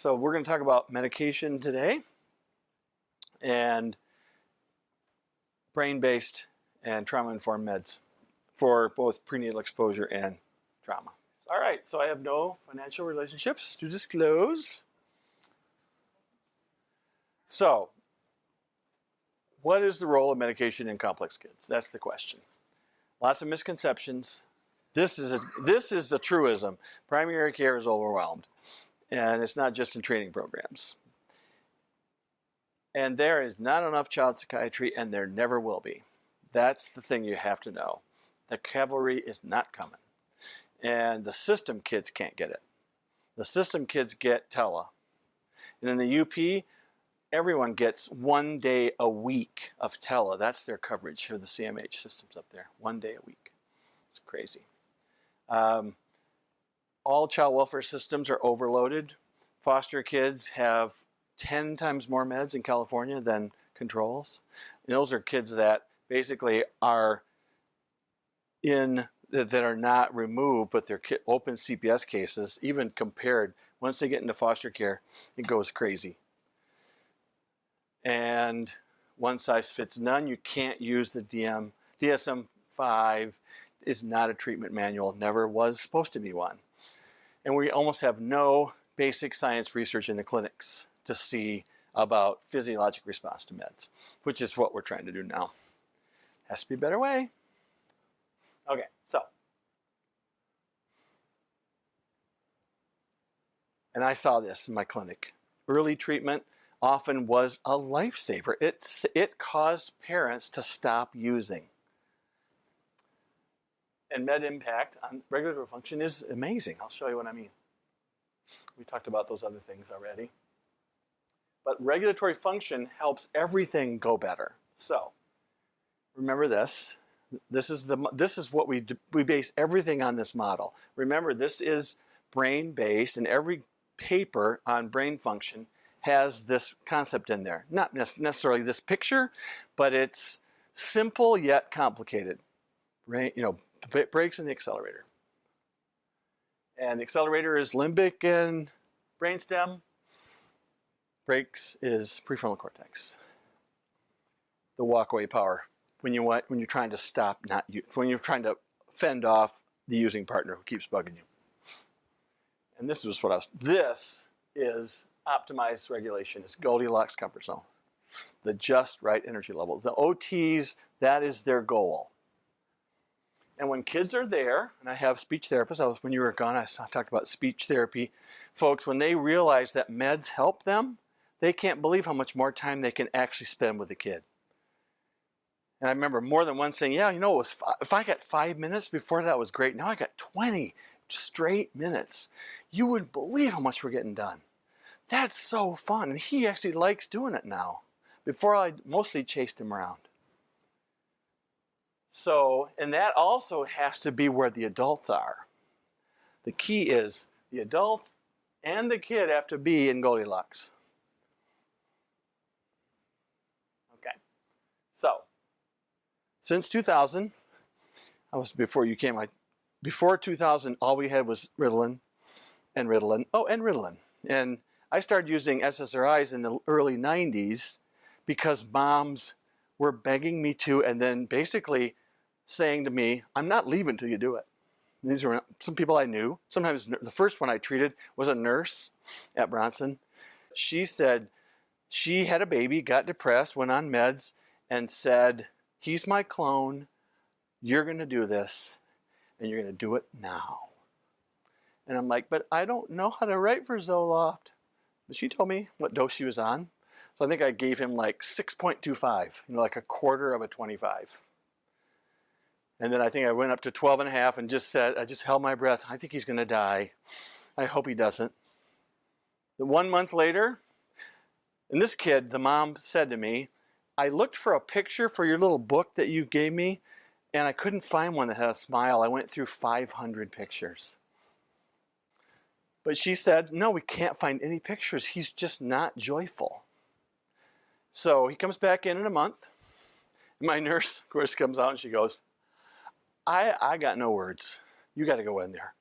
So we're going to talk about medication today and brain-based and trauma-informed meds for both prenatal exposure and trauma. All right, so I have no financial relationships to disclose. So, what is the role of medication in complex kids? That's the question. Lots of misconceptions. This is a truism. Primary care is overwhelmed, and it's not just in training programs. And there is not enough child psychiatry, and there never will be. That's the thing you have to know. The cavalry is not coming. And the system kids can't get it. The system kids get tele. And in the UP, everyone gets 1 day a week of tele. That's their coverage for the CMH systems up there. 1 day a week. It's crazy. All child welfare systems are overloaded. Foster kids have 10 times more meds in California than controls. And those are kids that basically are that are not removed, but they're open CPS cases, even compared. Once they get into foster care, it goes crazy. And one size fits none. You can't use the DSM-5 is not a treatment manual, never was supposed to be one. And we almost have no basic science research in the clinics to see about physiologic response to meds, which is what we're trying to do now. Has to be a better way. Okay, so. And I saw this in my clinic. Early treatment often was a lifesaver. It caused parents to stop using. And med impact on regulatory function is amazing. I'll show you what I mean. We talked about those other things already. But regulatory function helps everything go better. So, remember this. This is what we base everything on this model. Remember, this is brain-based, and every paper on brain function has this concept in there. Not necessarily this picture, but it's simple yet complicated. Right? Brakes in the accelerator. And the accelerator is limbic and brainstem. Brakes is prefrontal cortex. The walkaway power. When you're trying to stop, when you're trying to fend off the using partner who keeps bugging you. And this is this is optimized regulation. It's Goldilocks comfort zone. The just right energy level. The OTs, that is their goal. And when kids are there, and I have speech therapists, when you were gone, I talked about speech therapy. Folks, when they realize that meds help them, they can't believe how much more time they can actually spend with the kid. And I remember more than one saying, yeah, if I got 5 minutes before that was great. Now I got 20 straight minutes. You wouldn't believe how much we're getting done. That's so fun. And he actually likes doing it now. Before I mostly chased him around. So, and that also has to be where the adults are. The key is the adults and the kid have to be in Goldilocks. Okay. So, since 2000, before you came, before 2000, all we had was Ritalin and Ritalin. Oh, and Ritalin. And I started using SSRIs in the early 90s because moms were begging me to, and then basically saying to me, I'm not leaving until you do it. These were some people I knew. Sometimes the first one I treated was a nurse at Bronson. She said she had a baby, got depressed, went on meds, and said, he's my clone, you're going to do this, and you're going to do it now. And I'm like, but I don't know how to write for Zoloft. But she told me what dose she was on. So I think I gave him like 6.25, like a quarter of a 25. And then I think I went up to 12.5 and just said, I just held my breath. I think he's going to die. I hope he doesn't. Then 1 month later, and this kid, the mom said to me, I looked for a picture for your little book that you gave me, and I couldn't find one that had a smile. I went through 500 pictures. But she said, no, we can't find any pictures. He's just not joyful. So he comes back in a month. My nurse, of course, comes out and she goes, I got no words. You got to go in there.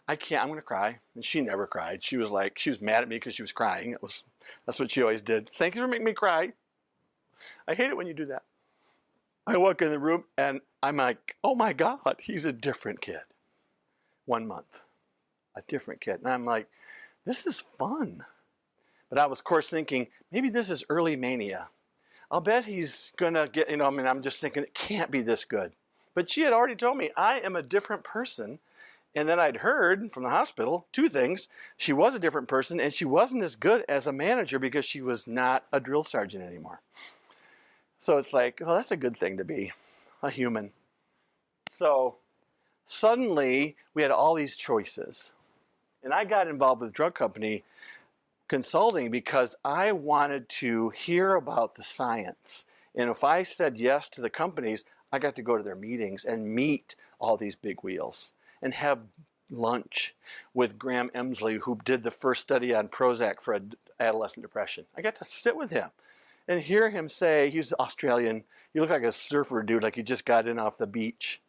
I can't, I'm going to cry. And she never cried. She was mad at me because she was crying. That's what she always did. Thank you for making me cry. I hate it when you do that. I walk in the room and I'm like, oh my God, he's a different kid. 1 month, a different kid. And I'm like, this is fun. But I was, of course, thinking, maybe this is early mania. I'll bet he's going to get, I'm just thinking, it can't be this good. But she had already told me, I am a different person. And then I'd heard from the hospital 2 things. She was a different person, and she wasn't as good as a manager because she was not a drill sergeant anymore. So it's like, oh, that's a good thing to be, a human. So suddenly, we had all these choices. And I got involved with drug company consulting because I wanted to hear about the science. And if I said yes to the companies, I got to go to their meetings and meet all these big wheels and have lunch with Graham Emsley, who did the first study on Prozac for adolescent depression. I got to sit with him and hear him say, he's Australian, he looked like a surfer dude, like he just got in off the beach.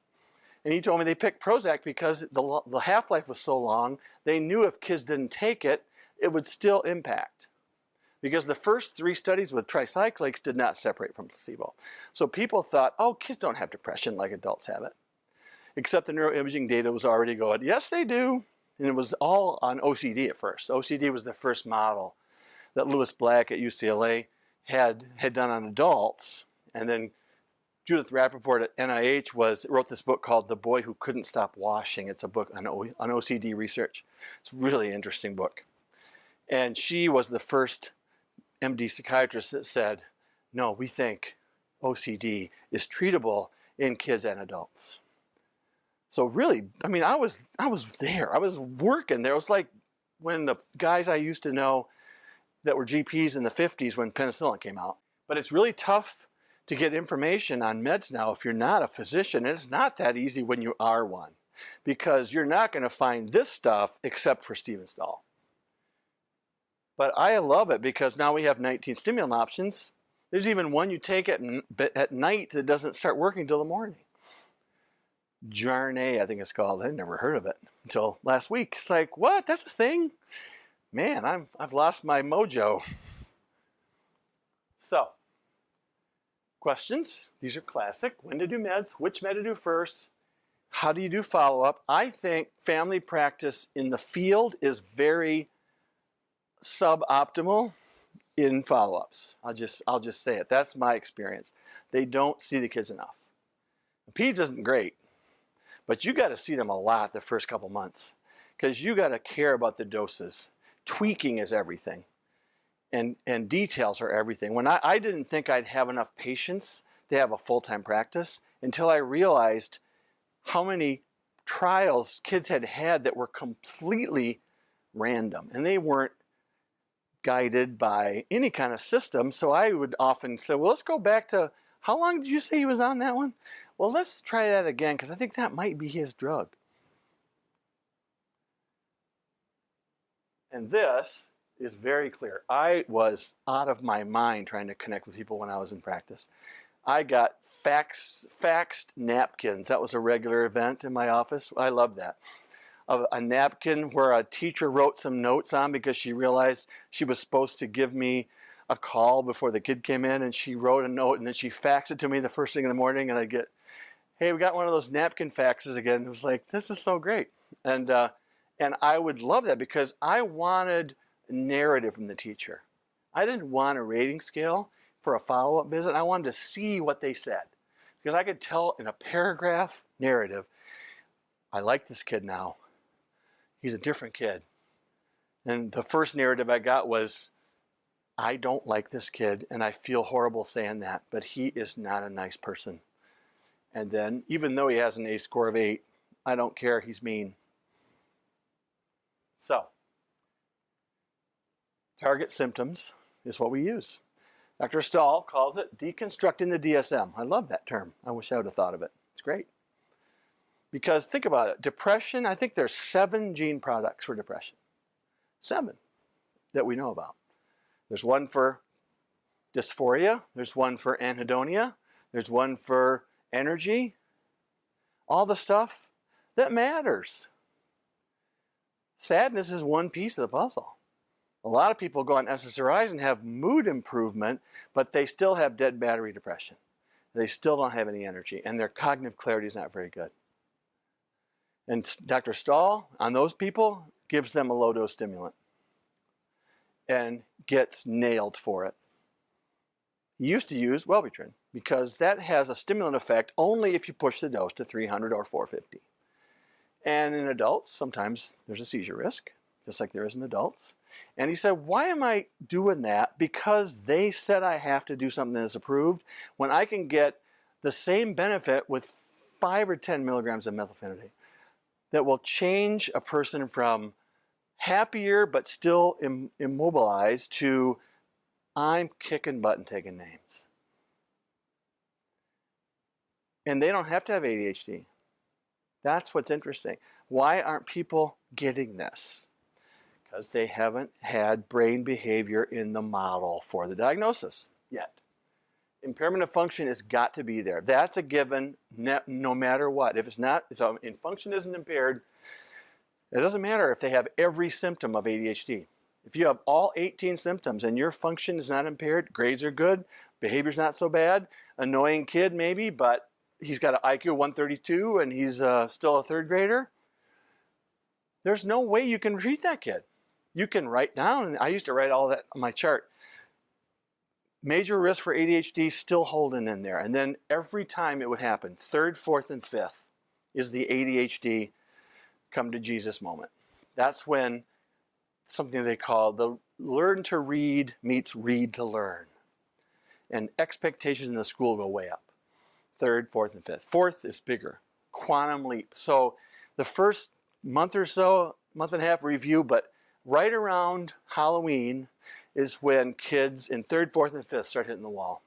And he told me they picked Prozac because the half-life was so long, they knew if kids didn't take it, it would still impact. Because the first 3 studies with tricyclics did not separate from placebo. So people thought, oh, kids don't have depression like adults have it. Except the neuroimaging data was already going, yes, they do. And it was all on OCD at first. OCD was the first model that Lewis Black at UCLA had done on adults. And then Judith Rappaport at NIH wrote this book called The Boy Who Couldn't Stop Washing. It's a book on OCD research. It's a really interesting book. And she was the first MD psychiatrist that said, no, we think OCD is treatable in kids and adults. So really, I was there. I was working there. It was like when the guys I used to know that were GPs in the 50s when penicillin came out. But it's really tough to get information on meds now if you're not a physician. And it's not that easy when you are one, because you're not going to find this stuff except for Stephen Stahl. But I love it because now we have 19 stimulant options. There's even one you take at night that doesn't start working until the morning. Jarnay, I think it's called. I'd never heard of it until last week. It's like, what? That's a thing? Man, I've lost my mojo. So, questions. These are classic. When to do meds, which med to do first, how do you do follow-up? I think family practice in the field is very suboptimal in follow-ups. I'll just say it. That's my experience. They don't see the kids enough. Peds isn't great, but you got to see them a lot the first couple months because you got to care about the doses. Tweaking is everything, and details are everything. When I didn't think I'd have enough patience to have a full-time practice until I realized how many trials kids had that were completely random, and they weren't guided by any kind of system. So I would often say, well, let's go back to, how long did you say he was on that one? Well, let's try that again because I think that might be his drug. And this is very clear. I was out of my mind trying to connect with people when I was in practice. I got faxed napkins. That was a regular event in my office. I love that. A napkin where a teacher wrote some notes on because she realized she was supposed to give me a call before the kid came in, and she wrote a note and then she faxed it to me the first thing in the morning, and I'd get, hey, we got one of those napkin faxes again. It was like, this is so great. And I would love that because I wanted narrative from the teacher. I didn't want a rating scale for a follow-up visit. I wanted to see what they said because I could tell in a paragraph narrative, I like this kid now. He's a different kid. And the first narrative I got was, I don't like this kid and I feel horrible saying that, but he is not a nice person. And then, even though he has an ACE score of 8, I don't care, he's mean. So, target symptoms is what we use. Dr. Stahl calls it deconstructing the DSM. I love that term. I wish I would have thought of it. It's great. Because think about it, depression, I think there's 7 gene products for depression. 7 that we know about. There's one for dysphoria, there's one for anhedonia, there's one for energy, all the stuff that matters. Sadness is one piece of the puzzle. A lot of people go on SSRIs and have mood improvement, but they still have dead battery depression. They still don't have any energy, and their cognitive clarity is not very good. And Dr. Stahl, on those people, gives them a low-dose stimulant and gets nailed for it. He used to use Wellbutrin because that has a stimulant effect only if you push the dose to 300 or 450. And in adults, sometimes there's a seizure risk, just like there is in adults. And he said, why am I doing that? Because they said I have to do something that's approved when I can get the same benefit with 5 or 10 milligrams of methylphenidate that will change a person from happier but still immobilized to I'm kicking butt and taking names. And they don't have to have ADHD. That's what's interesting. Why aren't people getting this? Because they haven't had brain behavior in the model for the diagnosis yet. Impairment of function has got to be there. That's a given no matter what. If function isn't impaired, it doesn't matter if they have every symptom of ADHD. If you have all 18 symptoms and your function is not impaired, grades are good, behavior's not so bad, annoying kid maybe, but he's got an IQ of 132 and he's still a third grader, there's no way you can treat that kid. You can write down, and I used to write all that on my chart, major risk for ADHD still holding in there. And then every time it would happen, 3rd, 4th, and 5th is the ADHD come to Jesus moment. That's when something they call the learn to read meets read to learn. And expectations in the school go way up. 3rd, 4th, and 5th. 4th is bigger, quantum leap. So the first month or so, month and a half review, but right around Halloween is when kids in 3rd, 4th, and 5th start hitting the wall.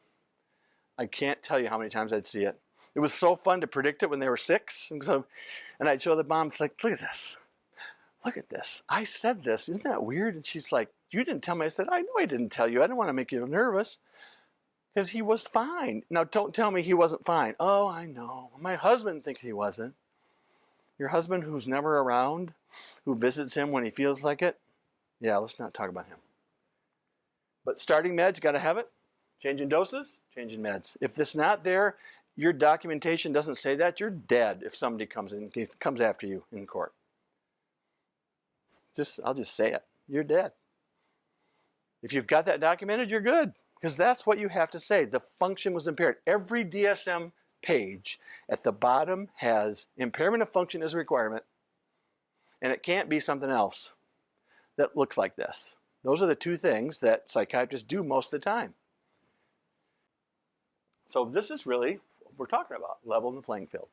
I can't tell you how many times I'd see it. It was so fun to predict it when they were 6. And I'd show the moms, like, look at this. Look at this. I said this. Isn't that weird? And she's like, you didn't tell me. I said, I know I didn't tell you. I didn't want to make you nervous. Because he was fine. Now, don't tell me he wasn't fine. Oh, I know. My husband thinks he wasn't. Your husband who's never around, who visits him when he feels like it? Yeah, let's not talk about him. But starting meds, got to have it. Changing doses, changing meds. If it's not there, your documentation doesn't say that, you're dead if somebody comes after you in court. I'll just say it. You're dead. If you've got that documented, you're good. Because that's what you have to say. The function was impaired. Every DSM page at the bottom has impairment of function as a requirement. And it can't be something else that looks like this. Those are the 2 things that psychiatrists do most of the time. So this is really what we're talking about, level in the playing field.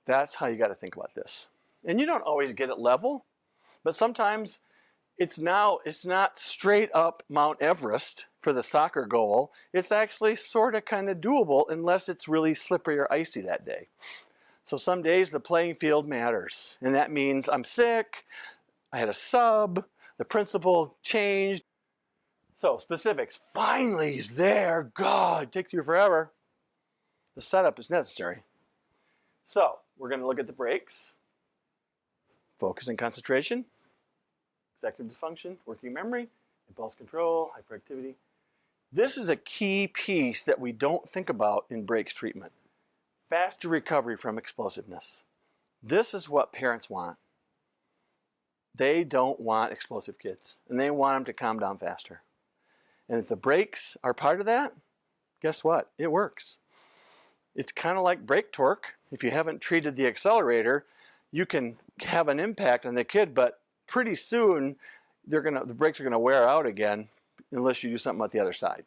That's how you got to think about this. And you don't always get it level, but sometimes it's not straight up Mount Everest for the soccer goal. It's actually sort of kind of doable unless it's really slippery or icy that day. So some days the playing field matters. And that means I'm sick, I had a sub, the principal changed. So specifics, finally he's there. God, it takes you forever. The setup is necessary. So we're going to look at the breaks. Focus and concentration. Executive dysfunction, working memory, impulse control, hyperactivity. This is a key piece that we don't think about in breaks treatment. Faster recovery from explosiveness. This is what parents want. They don't want explosive kids, and they want them to calm down faster. And if the breaks are part of that, guess what? It works. It's kind of like brake torque. If you haven't treated the accelerator, you can have an impact on the kid, but pretty soon the brakes are going to wear out again unless you do something about the other side.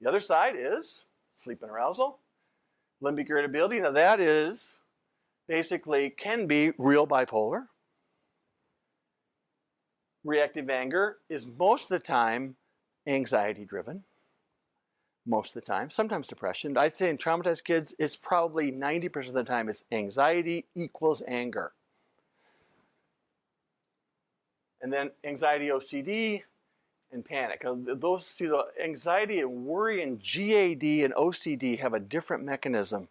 The other side is sleep and arousal, limbic irritability. Now that is basically can be real bipolar. Reactive anger is most of the time anxiety driven. Most of the time, sometimes depression. I'd say in traumatized kids, it's probably 90% of the time it's anxiety equals anger. And then anxiety, OCD, and panic. The anxiety and worry and GAD and OCD have a different mechanism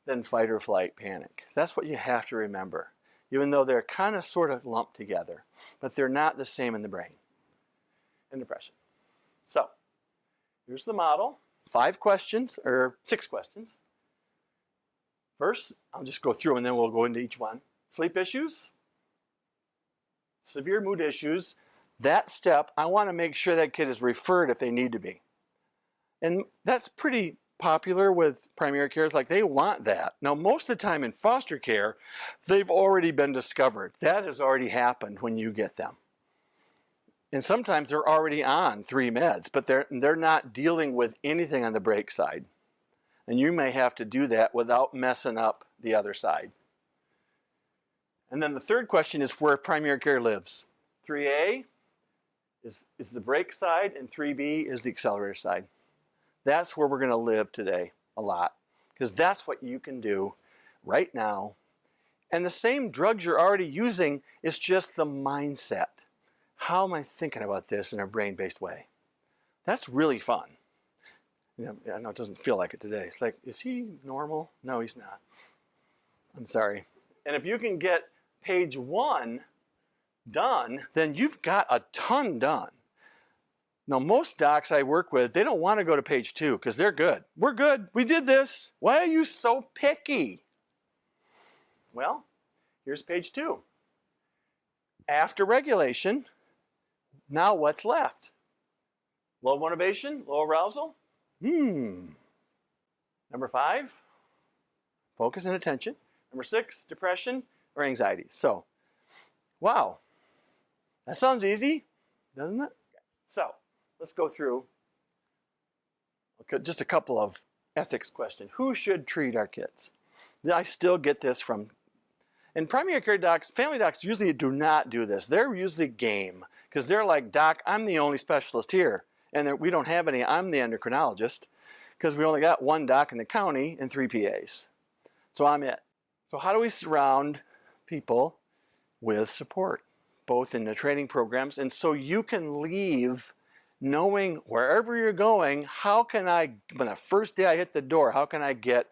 than fight or flight panic. That's what you have to remember. even though they're kind of sort of lumped together, but they're not the same in the brain and depression. So here's the model, 5 questions or 6 questions. First, I'll just go through and then we'll go into each one. Sleep issues, severe mood issues. That step, I want to make sure that kid is referred if they need to be. And that's pretty popular with primary care. It's like they want that. Now, most of the time in foster care, they've already been discovered. That has already happened when you get them. And sometimes they're already on 3 meds, but they're not dealing with anything on the break side. And you may have to do that without messing up the other side. And then the third question is where primary care lives. 3A is the break side, and 3B is the accelerator side. That's where we're going to live today a lot, because that's what you can do right now. And the same drugs you're already using is just the mindset. How am I thinking about this in a brain-based way? That's really fun. You know, I know it doesn't feel like it today. It's like, is he normal? No, he's not. I'm sorry. And if you can get page 1 done, then you've got a ton done. Now, most docs I work with, they don't want to go to page 2 because they're good. We're good. We did this. Why are you so picky? Well, here's page 2. After regulation, now what's left? Low motivation, low arousal? Number 5, focus and attention. Number 6, depression or anxiety. So, wow, that sounds easy, doesn't it? So, let's go through just a couple of ethics questions. Who should treat our kids? I still get this from, and primary care docs, family docs usually do not do this. They're usually game, because they're like, doc, I'm the only specialist here, and we don't have any, I'm the endocrinologist, because we only got 1 doc in the county and 3 PAs. So I'm it. So how do we surround people with support, both in the training programs, and so you can leave knowing wherever you're going, how can I, when the first day I hit the door, how can I get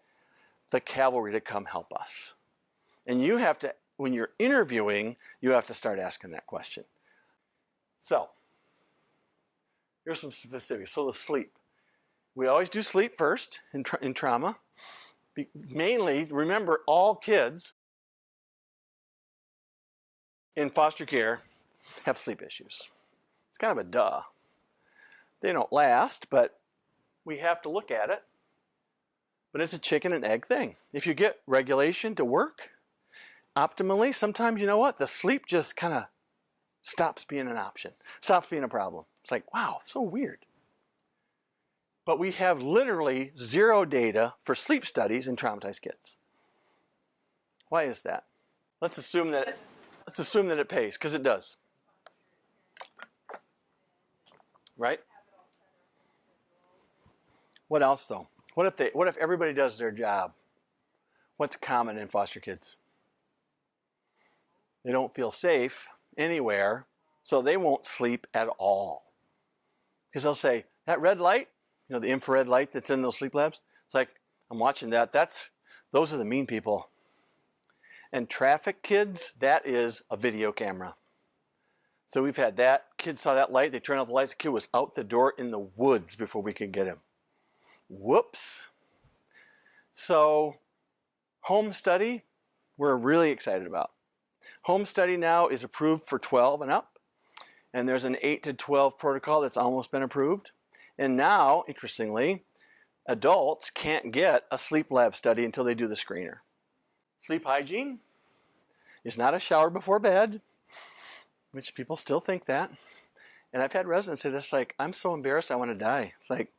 the cavalry to come help us? And you have to, when you're interviewing, you have to start asking that question. So, here's some specifics. So the sleep. We always do sleep first in trauma. Mainly, remember, all kids in foster care have sleep issues. It's kind of a duh. They don't last, but we have to look at it. But it's a chicken and egg thing. If you get regulation to work optimally, sometimes, you know what? The sleep just kind of stops being an option, stops being a problem. It's like, wow, so weird. But we have literally 0 data for sleep studies in traumatized kids. Why is that? Let's assume that it pays, because it does. Right? What else though? What if everybody does their job? What's common in foster kids? They don't feel safe anywhere, so they won't sleep at all. Because they'll say, that red light, you know, the infrared light that's in those sleep labs, it's like, I'm watching that, those are the mean people. And traffic kids, that is a video camera. So we've had that, kid saw that light, they turned off the lights, the kid was out the door in the woods before we could get him. Whoops. So, home study, we're really excited about. Home study now is approved for 12 and up, and there's an 8 to 12 protocol that's almost been approved. And now, interestingly, adults can't get a sleep lab study until they do the screener. Sleep hygiene is not a shower before bed, which people still think that. And I've had residents say this, like, I'm so embarrassed I want to die. It's like,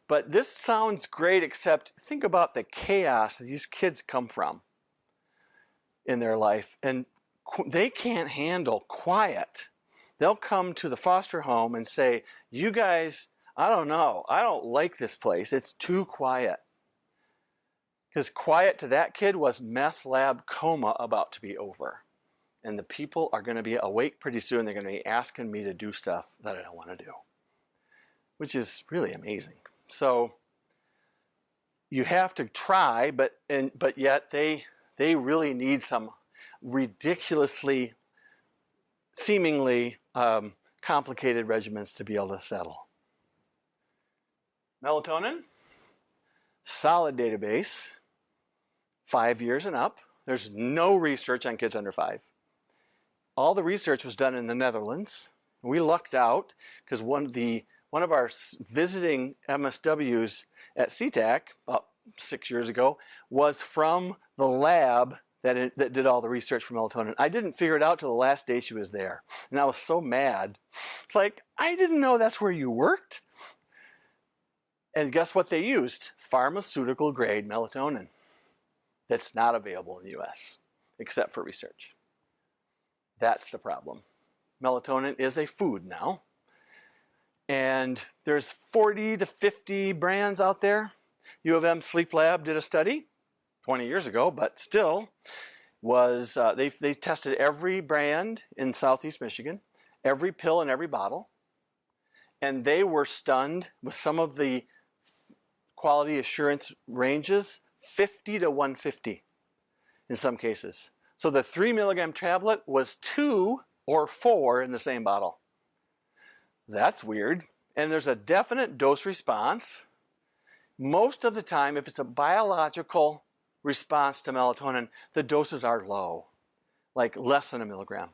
but this sounds great, except think about the chaos that these kids come from in their life. And they can't handle quiet. They'll come to the foster home and say, you guys, I don't know, I don't like this place. It's too quiet. Because quiet to that kid was meth lab coma about to be over. And the people are going to be awake pretty soon. They're going to be asking me to do stuff that I don't want to do, which is really amazing. So you have to try, but yet they really need some ridiculously, seemingly complicated regimens to be able to settle. Melatonin, solid database, 5 years and up. There's no research on kids under 5. All the research was done in the Netherlands. We lucked out because one of our visiting MSWs at CTAC about 6 years ago was from the lab that did all the research for melatonin. I didn't figure it out till the last day she was there. And I was so mad. It's like, I didn't know that's where you worked. And guess what they used? Pharmaceutical grade melatonin. That's not available in the US, except for research. That's the problem. Melatonin is a food now. And there's 40 to 50 brands out there. U of M Sleep Lab did a study 20 years ago, but still was, they tested every brand in Southeast Michigan, every pill in every bottle, and they were stunned with some of the quality assurance ranges, 50 to 150 in some cases. So the 3 milligram tablet was 2 or 4 in the same bottle. That's weird. And there's a definite dose response. Most of the time, if it's a biological response to melatonin, the doses are low, like less than 1 milligram.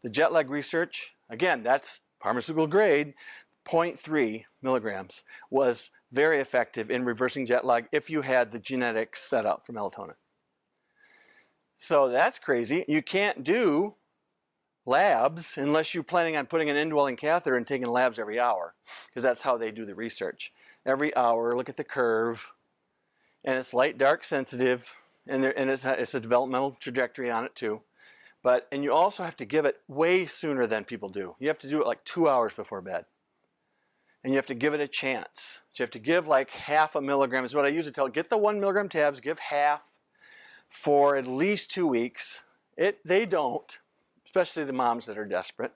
The jet lag research, again, that's pharmaceutical grade, 0.3 milligrams was very effective in reversing jet lag if you had the genetics set up for melatonin. So that's crazy. You can't do labs unless you're planning on putting an indwelling catheter and taking labs every hour, because that's how they do the research. Every hour, look at the curve, and it's light, dark, sensitive, and it's a developmental trajectory on it too. And you also have to give it way sooner than people do. You have to do it like 2 hours before bed. And you have to give it a chance. So you have to give like half a milligram is what I usually tell. Get the 1 milligram tabs, give half for at least 2 weeks. They don't, especially the moms that are desperate.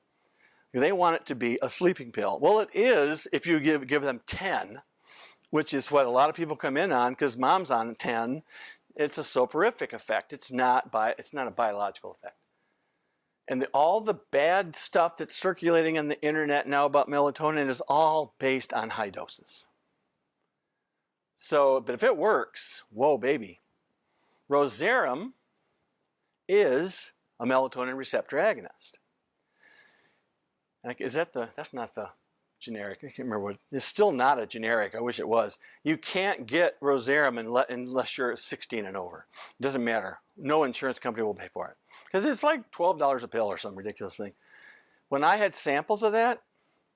They want it to be a sleeping pill. Well, it is if you give them 10, which is what a lot of people come in on because mom's on 10. It's a soporific effect. It's not a biological effect. And all the bad stuff that's circulating on the internet now about melatonin is all based on high doses. So, but if it works, whoa, baby. Rosarum is a melatonin receptor agonist. Like, that's not the generic. I can't remember what, it's still not a generic. I wish it was. You can't get Rosarum unless you're 16 and over. It doesn't matter. No insurance company will pay for it. Because it's like $12 a pill or some ridiculous thing. When I had samples of that,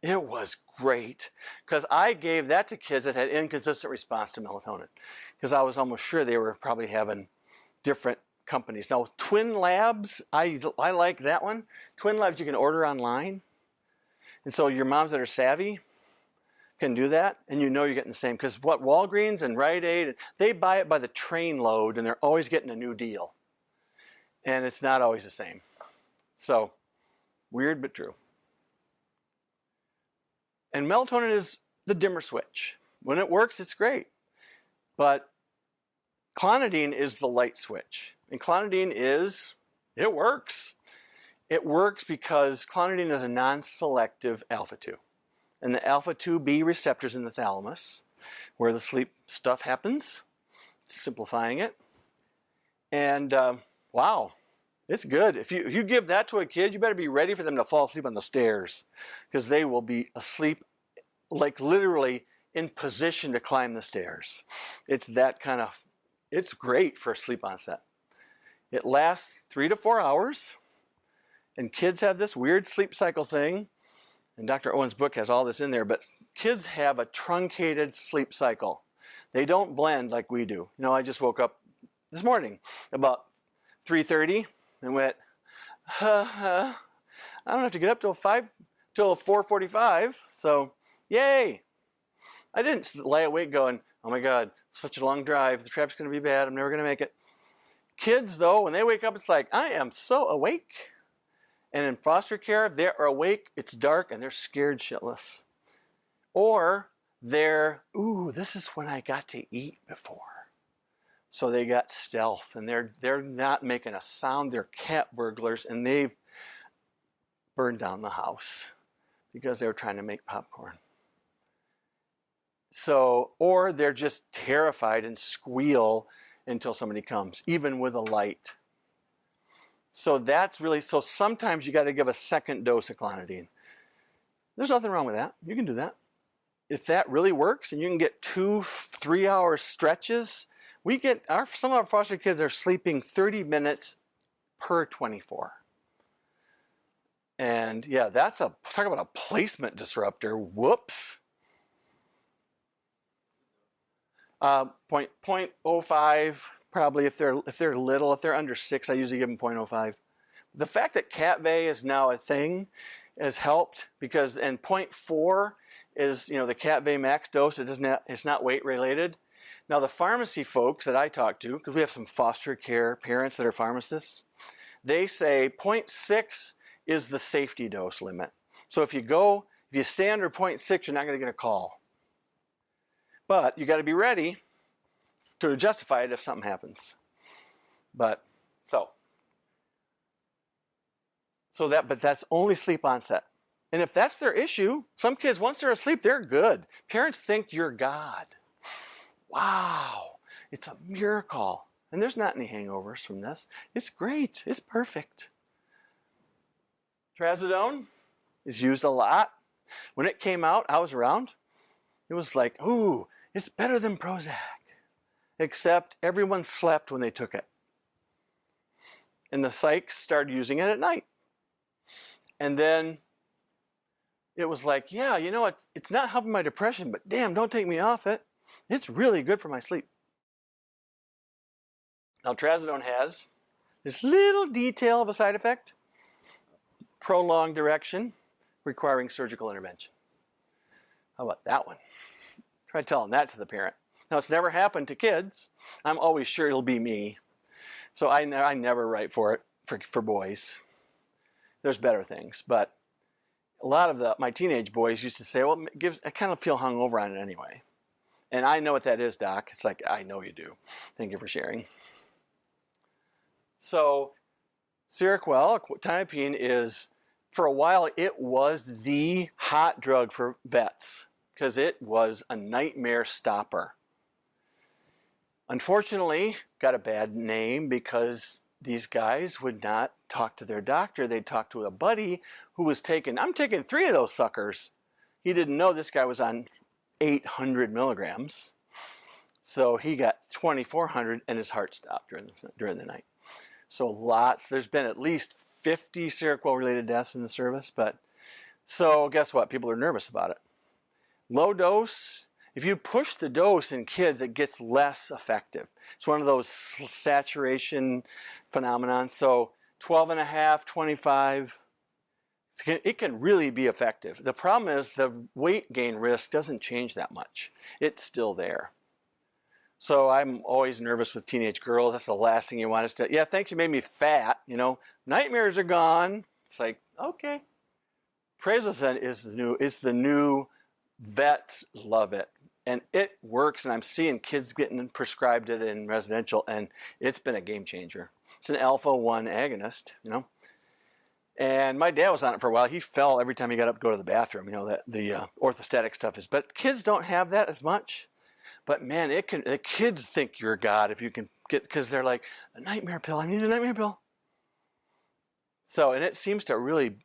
it was great. Because I gave that to kids that had inconsistent response to melatonin. Because I was almost sure they were probably having different companies. Now, Twin Labs, I like that one. Twin Labs you can order online. And so your moms that are savvy can do that, and you know you're getting the same. Because what Walgreens and Rite Aid, they buy it by the train load, and they're always getting a new deal. And it's not always the same. So, weird but true. And melatonin is the dimmer switch. When it works, it's great. But clonidine is the light switch. And clonidine it works. It works because clonidine is a non-selective alpha-2. And the alpha-2b receptors in the thalamus, where the sleep stuff happens, simplifying it. And wow, it's good. If you give that to a kid, you better be ready for them to fall asleep on the stairs, because they will be asleep, like literally in position to climb the stairs. It's that kind of, it's great for sleep onset. It lasts 3 to 4 hours. And kids have this weird sleep cycle thing, and Dr. Owen's book has all this in there, but kids have a truncated sleep cycle. They don't blend like we do. You know, I just woke up this morning about 3:30 and went, I don't have to get up till 4:45, so yay. I didn't lay awake going, oh my God, such a long drive, the traffic's gonna be bad, I'm never gonna make it. Kids though, when they wake up, it's like, I am so awake. And in foster care, they're awake, it's dark, and they're scared shitless. Or they're, ooh, this is when I got to eat before. So they got stealth, and they're not making a sound. They're cat burglars, and they've burned down the house because they were trying to make popcorn. So, or they're just terrified and squeal until somebody comes, even with a light. So that's really, so sometimes you got to give a second dose of clonidine. There's nothing wrong with that. You can do that. If that really works and you can get 2-3 hour stretches, some of our foster kids are sleeping 30 minutes per 24. And yeah, talk about a placement disruptor. Whoops. 0.05 probably if they're little. If they're under 6, I usually give them 0.05. The fact that Cat-Vay is now a thing has helped because, and 0.4 is, the Cat-Vay max dose. It's not weight related. Now the pharmacy folks that I talk to, because we have some foster care parents that are pharmacists, they say 0.6 is the safety dose limit. So if you stay under 0.6, you're not going to get a call. But you got to be ready to justify it if something happens. But that's only sleep onset. And if that's their issue, some kids, once they're asleep, they're good. Parents think you're God. Wow, it's a miracle. And there's not any hangovers from this. It's great. It's perfect. Trazodone is used a lot. When it came out, I was around. It was like, ooh, it's better than Prozac. Except everyone slept when they took it. And the psychs started using it at night. And then it was like, yeah, it's not helping my depression, but damn, don't take me off it. It's really good for my sleep. Now, trazodone has this little detail of a side effect, prolonged erection requiring surgical intervention. How about that one? Try telling that to the parent. Now, it's never happened to kids. I'm always sure it'll be me. So I never write for it for boys. There's better things, but a lot of my teenage boys used to say, well, I kind of feel hungover on it anyway. And I know what that is, Doc. It's like, I know you do. Thank you for sharing. So Seroquel, timepine, is, for a while, it was the hot drug for vets because it was a nightmare stopper. Unfortunately, got a bad name because these guys would not talk to their doctor. They'd talk to a buddy who was I'm taking 3 of those suckers. He didn't know this guy was on 800 milligrams. So he got 2,400 and his heart stopped during the night. So there's been at least 50 Seroquel related deaths in the service. So guess what? People are nervous about it. Low dose, if you push the dose in kids, it gets less effective. It's one of those saturation phenomenon. So 12.5, 25, it can really be effective. The problem is the weight gain risk doesn't change that much. It's still there. So I'm always nervous with teenage girls. That's the last thing you want is to, yeah, thanks, you made me fat. Nightmares are gone. It's like, okay. Prazosin is the new, vets love it. And it works, and I'm seeing kids getting prescribed it in residential, and it's been a game changer. It's an alpha-1 agonist, And my dad was on it for a while. He fell every time he got up to go to the bathroom, that the orthostatic stuff is. But kids don't have that as much. But man, the kids think you're God if you can because they're like, a nightmare pill, I need a nightmare pill. So, and it seems to really,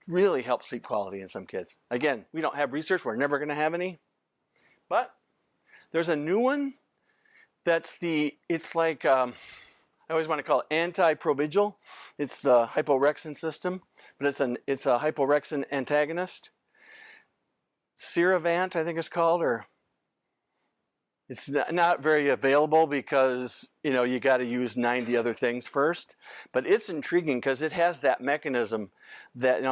really help sleep quality in some kids. Again, we don't have research. We're never going to have any. But there's a new one it's like, I always want to call it anti-provigil. It's the hyporexin system, but it's a hyporexin antagonist. Ceravant, I think it's called, or it's not very available because, you got to use 90 other things first. But it's intriguing because it has that mechanism that,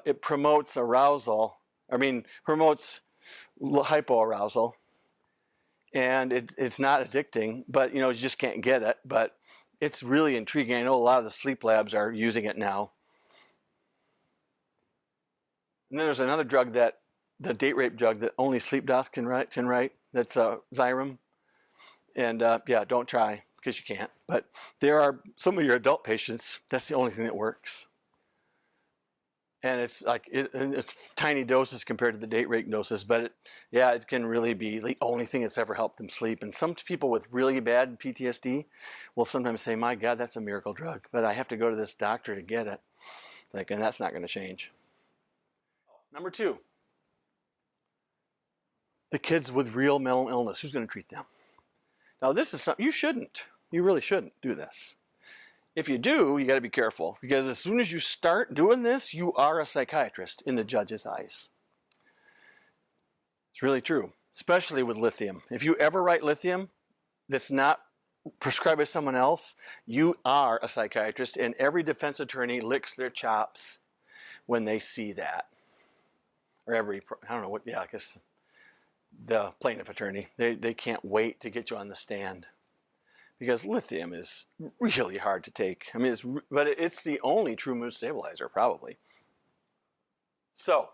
it promotes arousal. Promotes hypoarousal. And it's not addicting, but you just can't get it. But it's really intriguing. I know a lot of the sleep labs are using it now. And then there's another drug the date rape drug that only sleep docs can write. That's Xyrem. And yeah, don't try because you can't. But there are some of your adult patients, that's the only thing that works. And it's like, it's tiny doses compared to the date rape doses, but yeah, it can really be the only thing that's ever helped them sleep. And some people with really bad PTSD will sometimes say, my God, that's a miracle drug, but I have to go to this doctor to get it. Like, and that's not going to change. Number 2, the kids with real mental illness, who's going to treat them? Now, this is something you really shouldn't do this. If you do, you got to be careful, because as soon as you start doing this, you are a psychiatrist in the judge's eyes. It's really true, especially with lithium. If you ever write lithium that's not prescribed by someone else, you are a psychiatrist, and every defense attorney licks their chops when they see that. Or I don't know what, yeah, I guess the plaintiff attorney, they can't wait to get you on the stand. Because lithium is really hard to take. I mean, but it's the only true mood stabilizer, probably. So,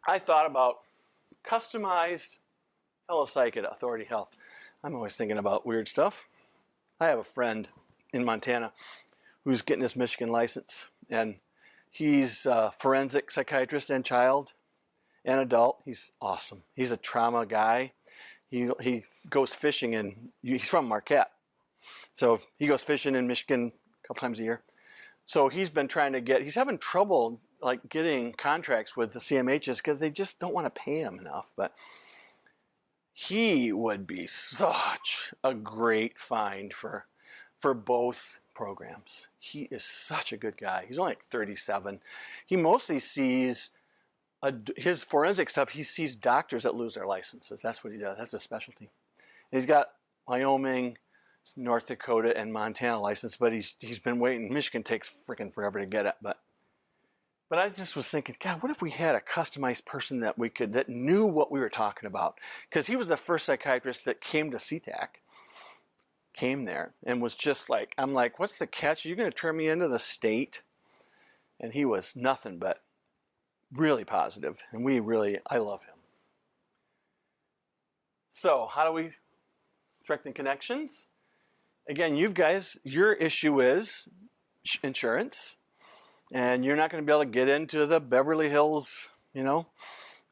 I thought about customized telepsych at Authority Health. I'm always thinking about weird stuff. I have a friend in Montana who's getting his Michigan license, and he's a forensic psychiatrist and child and adult. He's awesome. He's a trauma guy. He goes fishing, and he's from Marquette. So he goes fishing in Michigan a couple times a year. So he's been trying to he's having trouble like getting contracts with the CMHs because they just don't want to pay him enough. But he would be such a great find for both programs. He is such a good guy. He's only like 37. He mostly sees his forensic stuff, he sees doctors that lose their licenses. That's what he does. That's his specialty. And he's got Wyoming, North Dakota, and Montana license, but he's been waiting. Michigan takes freaking forever to get it. But I just was thinking, God, what if we had a customized person that knew what we were talking about? Because he was the first psychiatrist that came to CTAC, came there, and was just like, I'm like, what's the catch? Are you going to turn me into the state? And he was nothing but really positive, and I love him. So how do we strengthen connections? Again, you guys, your issue is insurance, and you're not going to be able to get into the Beverly Hills,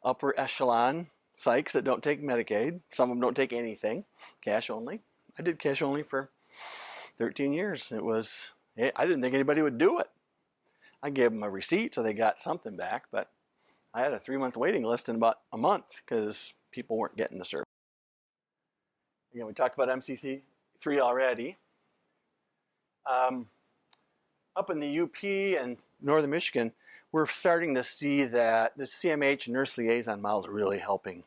upper echelon psychs that don't take Medicaid. Some of them don't take anything, cash only. I did cash only for 13 years. I didn't think anybody would do it. I gave them a receipt so they got something back, but I had a 3-month waiting list in about a month because people weren't getting the service. Again, we talked about MCC3 already. Up in the UP and northern Michigan, we're starting to see that the CMH nurse liaison model is really helping.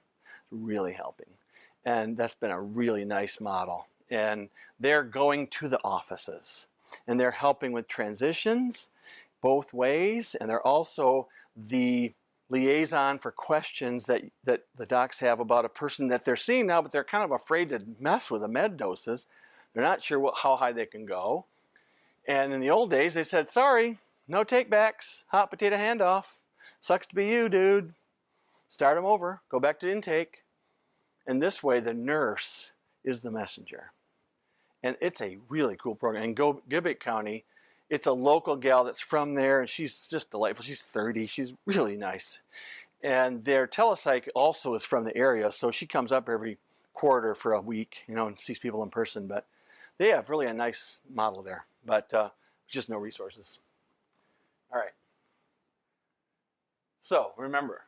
And that's been a really nice model. And they're going to the offices, and they're helping with transitions both ways, and they're also the liaison for questions that the docs have about a person that they're seeing now, but they're kind of afraid to mess with the med doses. They're not sure how high they can go. And in the old days, they said, sorry, no takebacks, hot potato handoff. Sucks to be you, dude. Start them over, go back to intake. And this way, the nurse is the messenger. And it's a really cool program. In Gibbet County, it's a local gal that's from there, and she's just delightful. She's 30. She's really nice. And their telepsych also is from the area, so she comes up every quarter for a week, and sees people in person. But they have really a nice model there, but just no resources. All right. So remember,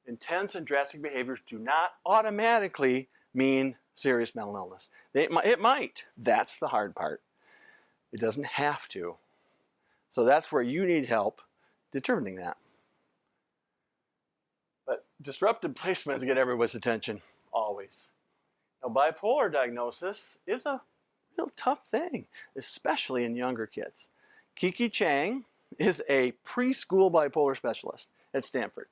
intense and drastic behaviors do not automatically mean serious mental illness. It might. That's the hard part. It doesn't have to. So that's where you need help determining that. But disruptive placements get everyone's attention, always. Now, bipolar diagnosis is a real tough thing, especially in younger kids. Kiki Chang is a preschool bipolar specialist at Stanford.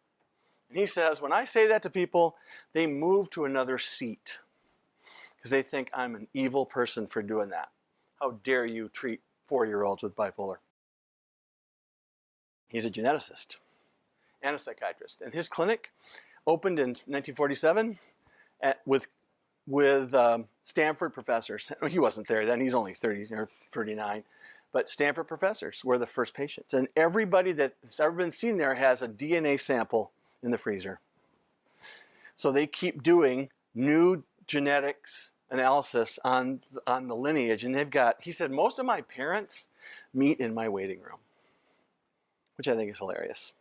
And he says, when I say that to people, they move to another seat because they think I'm an evil person for doing that. How dare you treat 4-year-olds with bipolar? He's a geneticist and a psychiatrist. And his clinic opened in 1947 with with Stanford professors. He wasn't there then, he's only 30 or 39. But Stanford professors were the first patients. And everybody that's ever been seen there has a DNA sample in the freezer. So they keep doing new genetics analysis on the lineage. And they've got, he said, most of my parents meet in my waiting room, which I think is hilarious.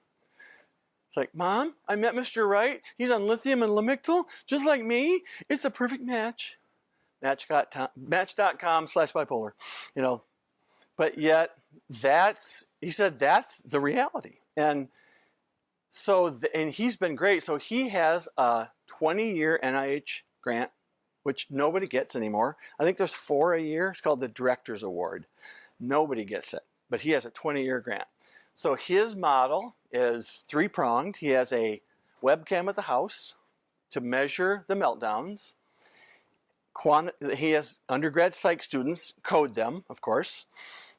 It's like, Mom, I met Mr. Wright. He's on lithium and Lamictal, just like me. It's a perfect match. Match.com/bipolar, you know. But yet, he said, that's the reality. And so, and he's been great. So he has a 20-year NIH grant, which nobody gets anymore. I think there's 4 a year. It's called the Director's Award. Nobody gets it, but he has a 20-year grant. So his model is 3-pronged. He has a webcam at the house to measure the meltdowns. He has undergrad psych students code them, of course.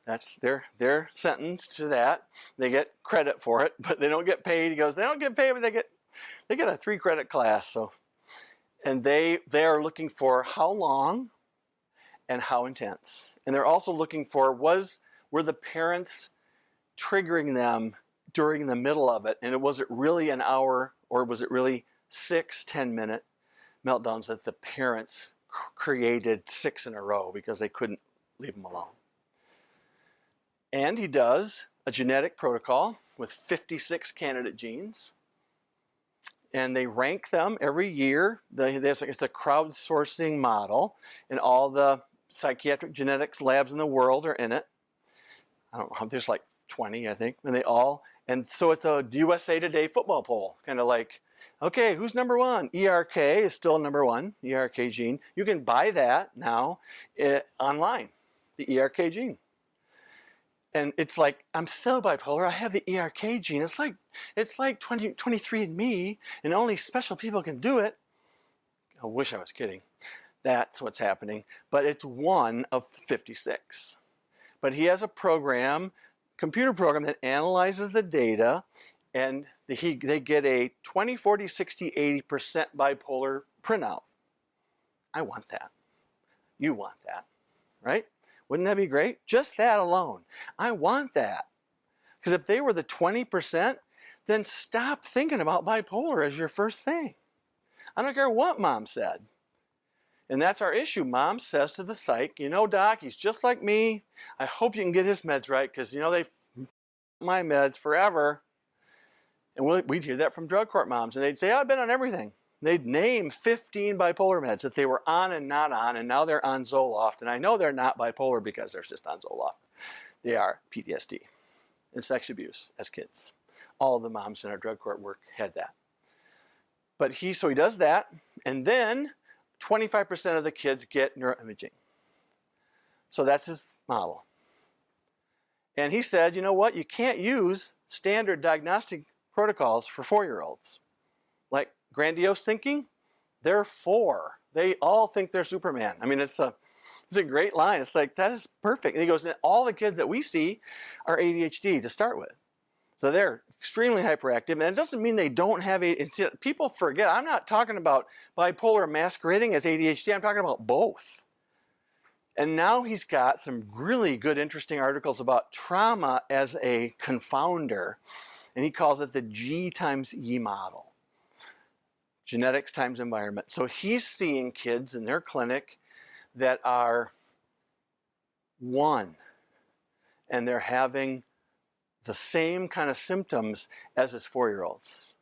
That's their sentence to that. They get credit for it, but they don't get paid. He goes, they don't get paid, but they get a 3-credit class. So, and they are looking for how long and how intense. And they're also looking for were the parents triggering them during the middle of it, and was it really an hour or was it really 6 10-minute meltdowns that the parents created 6 in a row because they couldn't leave them alone. And he does a genetic protocol with 56 candidate genes, and they rank them every year. It's a crowdsourcing model, and all the psychiatric genetics labs in the world are in it. I don't know, there's like 20, I think, and so it's a USA Today football poll, kind of like, okay, who's number 1? ERK is still number 1, ERK gene. You can buy that now online, the ERK gene. And it's like, I'm still bipolar, I have the ERK gene. It's like 23andMe, and only special people can do it. I wish I was kidding. That's what's happening. But it's one of 56. But he has a computer program that analyzes the data, and they get a 20, 40, 60, 80% bipolar printout. I want that. You want that, right? Wouldn't that be great? Just that alone. I want that. Because if they were the 20%, then stop thinking about bipolar as your first thing. I don't care what Mom said. And that's our issue. Mom says to the psych, you know, Doc, he's just like me. I hope you can get his meds right because, you know, they my meds forever. And we'd hear that from drug court moms. And they'd say, I've been on everything. They'd name 15 bipolar meds that they were on and not on, and now they're on Zoloft. And I know they're not bipolar because they're just on Zoloft. They are PTSD and sex abuse as kids. All of the moms in our drug court work had that. But so he does that, and then 25% of the kids get neuroimaging. So that's his model. And he said, you know what? You can't use standard diagnostic protocols for 4-year-olds. Like grandiose thinking, they're 4. They all think they're Superman. I mean, it's a great line. It's like, that is perfect. And he goes, all the kids that we see are ADHD to start with. So they're extremely hyperactive. And it doesn't mean they don't have ADHD. People forget, I'm not talking about bipolar masquerading as ADHD. I'm talking about both. And now he's got some really good, interesting articles about trauma as a confounder. And he calls it the G times E model. Genetics times environment. So he's seeing kids in their clinic that are 1, and they're having the same kind of symptoms as his 4-year-olds.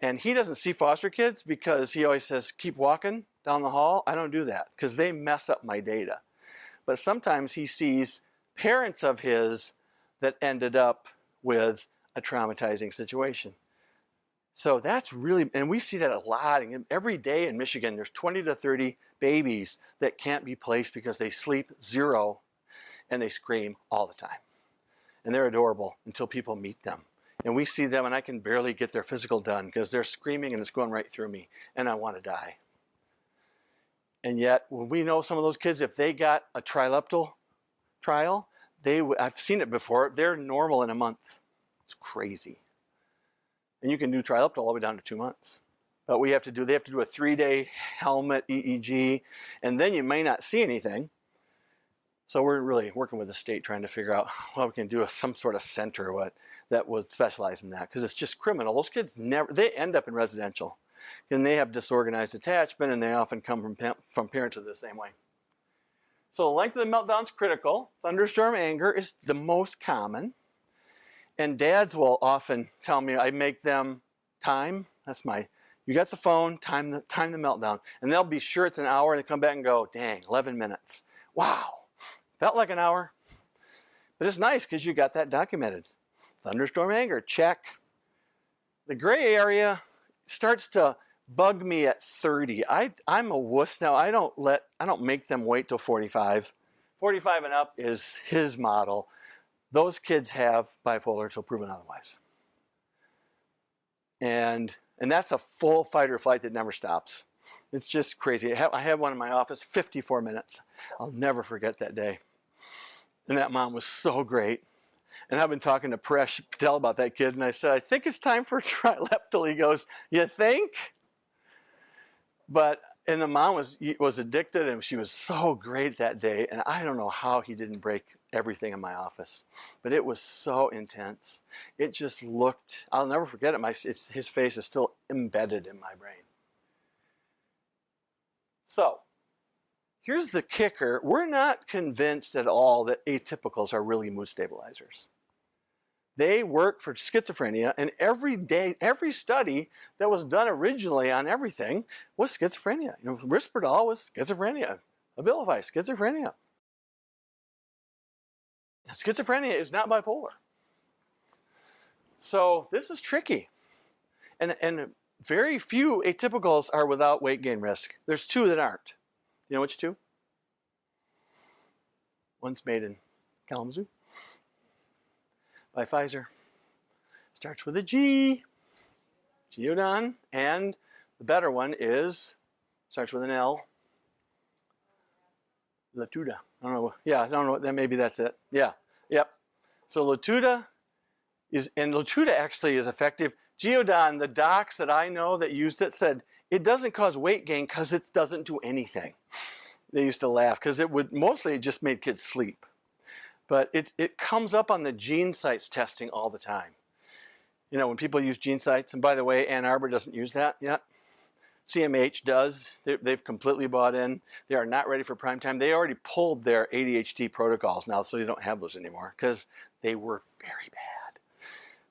And he doesn't see foster kids because he always says, keep walking down the hall. I don't do that because they mess up my data. But sometimes he sees parents of his that ended up with a traumatizing situation. So that's really, and we see that a lot. Every day in Michigan, there's 20 to 30 babies that can't be placed because they sleep 0 and they scream all the time. And they're adorable until people meet them. And we see them and I can barely get their physical done because they're screaming and it's going right through me and I want to die. And yet, when we know some of those kids, if they got a trileptal trial, I've seen it before, they're normal in a month. It's crazy. And you can do trileptal all the way down to 2 months. But they have to do a 3-day helmet EEG, and then you may not see anything. So we're really working with the state trying to figure out what we can do, some sort of center that would specialize in that, because it's just criminal. Those kids they end up in residential, and they have disorganized attachment, and they often come from parents who are the same way. So the length of the meltdown is critical. Thunderstorm anger is the most common, and dads will often tell me, I make them time. You got the phone, time the meltdown, and they'll be sure it's an hour, and they come back and go, dang, 11 minutes. Wow. Felt like an hour, but it's nice because you got that documented. Thunderstorm anger, check. The gray area starts to bug me at 30. I'm a wuss now. I don't make them wait till 45. 45 and up is his model. Those kids have bipolar till proven otherwise. And that's a full fight or flight that never stops. It's just crazy. I had one in my office, 54 minutes. I'll never forget that day. And that mom was so great. And I've been talking to Paresh Patel about that kid, and I said, I think it's time for Trileptal. He goes, you think? And the mom was addicted, and she was so great that day. And I don't know how he didn't break everything in my office. But it was so intense. It just looked, I'll never forget it. His face is still embedded in my brain. So, here's the kicker. We're not convinced at all that atypicals are really mood stabilizers. They work for schizophrenia, and every study that was done originally on everything was schizophrenia. Risperdal was schizophrenia. Abilify, schizophrenia. Schizophrenia is not bipolar. So this is tricky. And very few atypicals are without weight gain risk. There's 2 that aren't. You know which 2? One's made in Kalamazoo by Pfizer. Starts with a G. Geodon. And the better one starts with an L. Latuda. I don't know. Yeah, I don't know. Maybe that's it. Yeah. Yep. So Latuda actually is effective. Geodon, the docs that I know that used it said it doesn't cause weight gain because it doesn't do anything. They used to laugh because it would mostly just made kids sleep. But it comes up on the gene sites testing all the time. When people use gene sites, and by the way, Ann Arbor doesn't use that yet. CMH does. They've completely bought in. They are not ready for prime time. They already pulled their ADHD protocols now, so you don't have those anymore because they were very bad.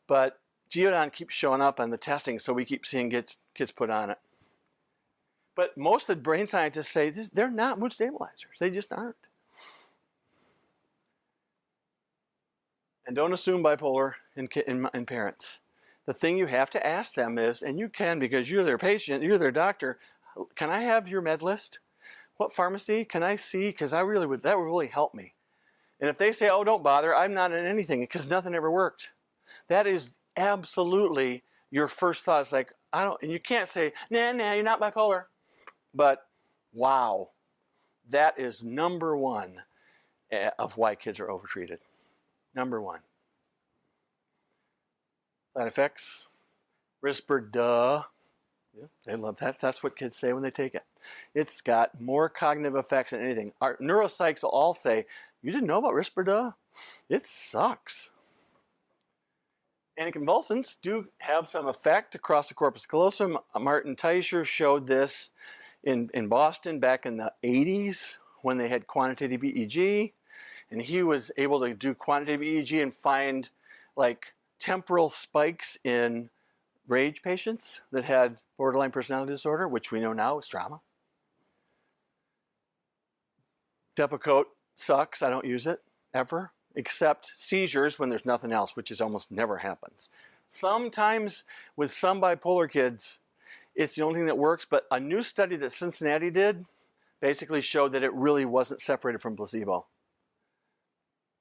But Geodon keeps showing up on the testing, so we keep seeing kids put on it. But most of the brain scientists say they're not mood stabilizers. They just aren't. And don't assume bipolar in parents. The thing you have to ask them is, and you can because you're their patient, you're their doctor, can I have your med list? What pharmacy can I see? Because that would really help me. And if they say, oh, don't bother, I'm not in anything because nothing ever worked. That is absolutely your first thought. It's like, and you can't say, nah, you're not bipolar. But wow, that is number 1 of why kids are overtreated. Number 1. Side effects, Risperdal. Yeah, they love that. That's what kids say when they take it. It's got more cognitive effects than anything. Our neuropsychs will all say, you didn't know about Risperdal? It sucks. Anticonvulsants do have some effect across the corpus callosum. Martin Teicher showed this in Boston back in the 80s when they had quantitative EEG. And he was able to do quantitative EEG and find like temporal spikes in rage patients that had borderline personality disorder, which we know now is trauma. Depakote sucks. I don't use it ever, except seizures when there's nothing else, which is almost never happens. Sometimes with some bipolar kids, it's the only thing that works, but a new study that Cincinnati did basically showed that it really wasn't separated from placebo.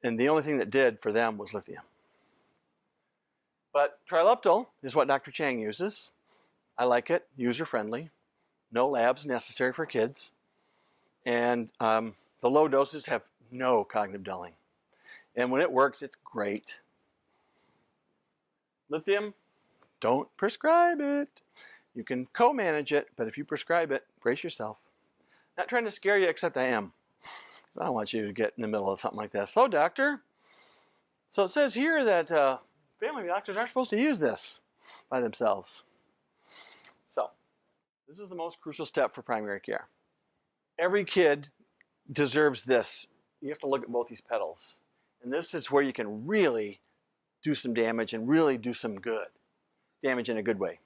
And the only thing that did for them was lithium. But Trileptal is what Dr. Chang uses. I like it, user-friendly. No labs necessary for kids. And the low doses have no cognitive dulling. And when it works, it's great. Lithium, don't prescribe it. You can co-manage it, but if you prescribe it, brace yourself. Not trying to scare you, except I am. So I don't want you to get in the middle of something like that. So, doctor, so it says here that family doctors aren't supposed to use this by themselves. So, this is the most crucial step for primary care. Every kid deserves this. You have to look at both these pedals. And this is where you can really do some damage and really do some good. Damage in a good way.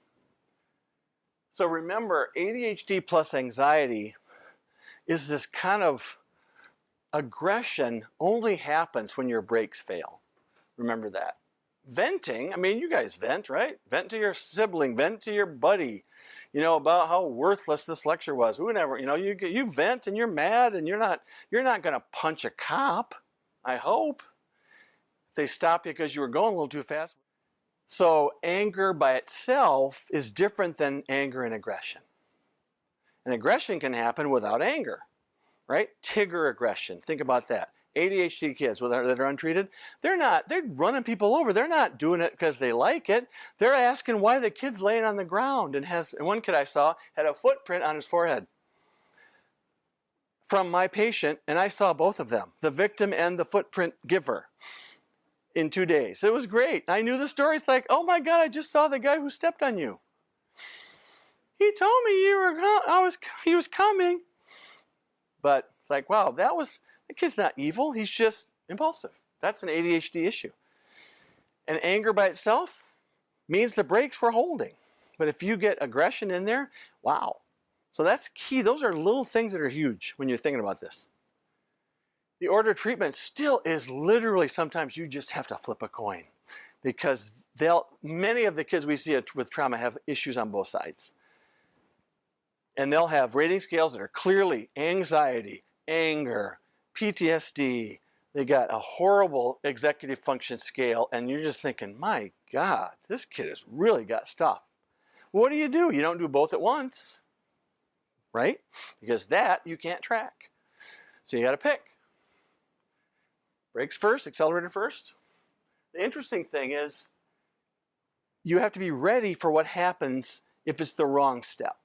So remember, ADHD plus anxiety is this kind of aggression only happens when your brakes fail. Remember that. Venting, I mean, you guys vent, right? Vent to your sibling, vent to your buddy, you know, about how worthless this lecture was. Whoever, you know, you vent and you're mad and you're not going to punch a cop, I hope. If they stop you because you were going a little too fast. So anger by itself is different than anger and aggression. And aggression can happen without anger, right? Tigger aggression, think about that. ADHD kids that are untreated, they're running people over. They're not doing it because they like it. They're asking why the kid's laying on the ground and one kid I saw had a footprint on his forehead from my patient, and I saw both of them, the victim and the footprint giver, in 2 days. It was great. I knew the story. It's like, oh my God, I just saw the guy who stepped on you. He told me he was coming. But it's like, wow, the kid's not evil. He's just impulsive. That's an ADHD issue. And anger by itself means the brakes we're holding. But if you get aggression in there, wow. So that's key. Those are little things that are huge when you're thinking about this. The order of treatment still is literally sometimes you just have to flip a coin because many of the kids we see with trauma have issues on both sides. And they'll have rating scales that are clearly anxiety, anger, PTSD. They got a horrible executive function scale, and you're just thinking, my God, this kid has really got stuff. What do? You don't do both at once, right? Because that you can't track. So you got to pick. Brakes first, accelerator first. The interesting thing is you have to be ready for what happens if it's the wrong step.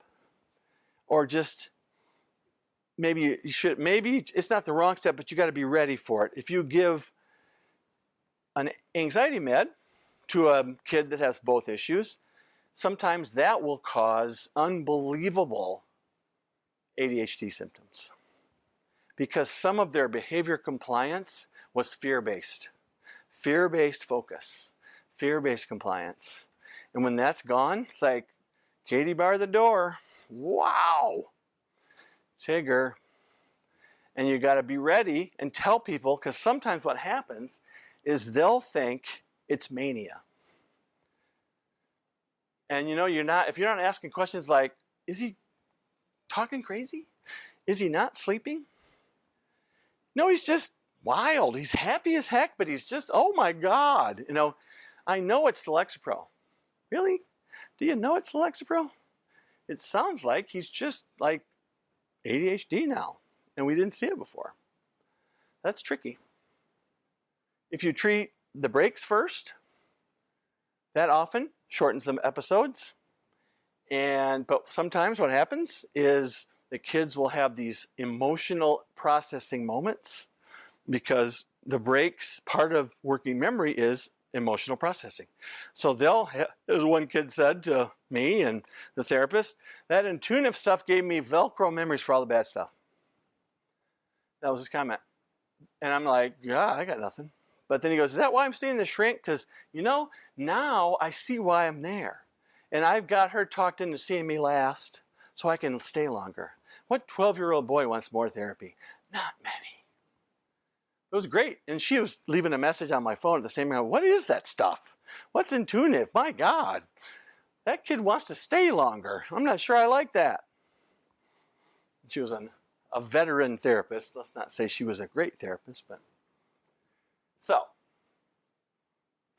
Or just maybe it's not the wrong step, but you got to be ready for it. If you give an anxiety med to a kid that has both issues, sometimes that will cause unbelievable ADHD symptoms. Because some of their behavior compliance was fear-based. Fear-based focus. Fear-based compliance. And when that's gone, it's like, Katie, bar the door. Wow. Tigger. And you got to be ready and tell people, because sometimes what happens is they'll think it's mania. And you know, if you're not asking questions like, is he talking crazy? Is he not sleeping? No, he's just wild. He's happy as heck, but he's just, oh my God. You know, I know it's the Lexapro. Really? Do you know it's the Lexapro? It sounds like he's just like ADHD now, and we didn't see it before. That's tricky. If you treat the brakes first, that often shortens the episodes. But sometimes what happens is the kids will have these emotional processing moments because the brakes, part of working memory is emotional processing. So as one kid said to me and the therapist, that intuitive stuff gave me Velcro memories for all the bad stuff. That was his comment. And I'm like, yeah, I got nothing. But then he goes, is that why I'm seeing the shrink? Because, you know, now I see why I'm there. And I've got her talked into seeing me last so I can stay longer. What 12-year-old boy wants more therapy? Not many. It was great. And she was leaving a message on my phone at the same time. What is that stuff? What's intuitive? My God. That kid wants to stay longer. I'm not sure I like that. She was a veteran therapist. Let's not say she was a great therapist, but. So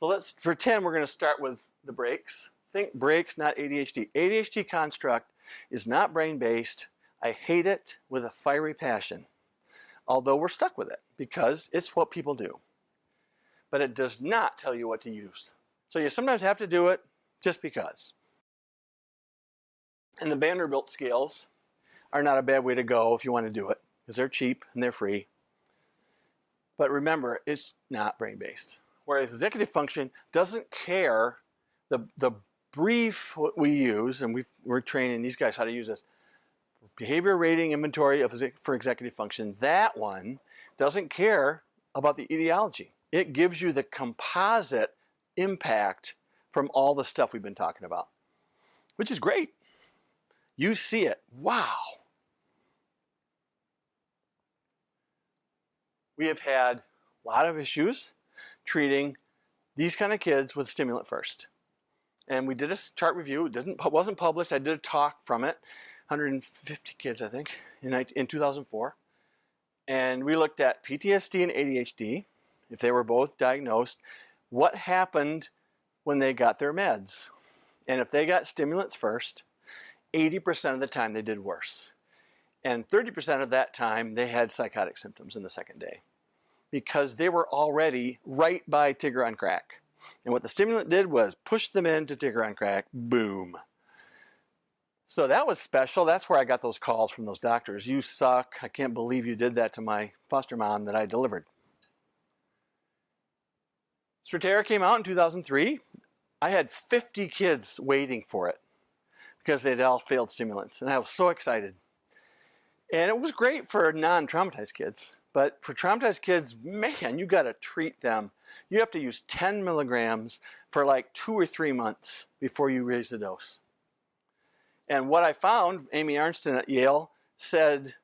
let's, for 10, we're going to start with the brakes. Think brakes, not ADHD. ADHD construct is not brain-based. I hate it with a fiery passion. Although we're stuck with it because it's what people do. But it does not tell you what to use. So you sometimes have to do it just because. And the Vanderbilt scales are not a bad way to go if you want to do it, because they're cheap and they're free. But remember, it's not brain-based. Whereas executive function doesn't care. The brief we use, and we're training these guys how to use this, behavior rating inventory for executive function, that one doesn't care about the etiology. It gives you the composite impact from all the stuff we've been talking about, which is great. You see it. Wow. We have had a lot of issues treating these kind of kids with stimulant first. And we did a chart review. It wasn't published. I did a talk from it. 150 kids, I think, in 2004. And we looked at PTSD and ADHD, if they were both diagnosed, what happened when they got their meds. And if they got stimulants first, 80% of the time they did worse. And 30% of that time they had psychotic symptoms in the second day, because they were already right by Tigger on crack. And what the stimulant did was push them into Tigger on crack, boom. So that was special. That's where I got those calls from those doctors. You suck. I can't believe you did that to my foster mom that I delivered. Strattera came out in 2003. I had 50 kids waiting for it because they'd all failed stimulants. And I was so excited. And it was great for non-traumatized kids. But for traumatized kids, man, you got to treat them. You have to use 10 milligrams for like 2 or 3 months before you raise the dose. And what I found, Amy Arnston at Yale said,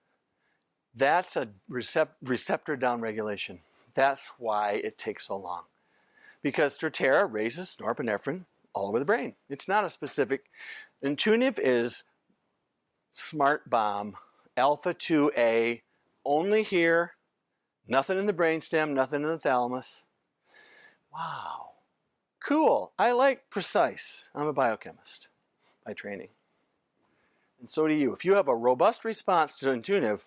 that's a receptor downregulation. That's why it takes so long. Because Strattera raises norepinephrine all over the brain. It's not a specific. Intuniv is smart bomb, alpha 2A, only here, nothing in the brainstem, nothing in the thalamus. Wow, cool. I like precise. I'm a biochemist by training. And so do you. If you have a robust response to Intuniv,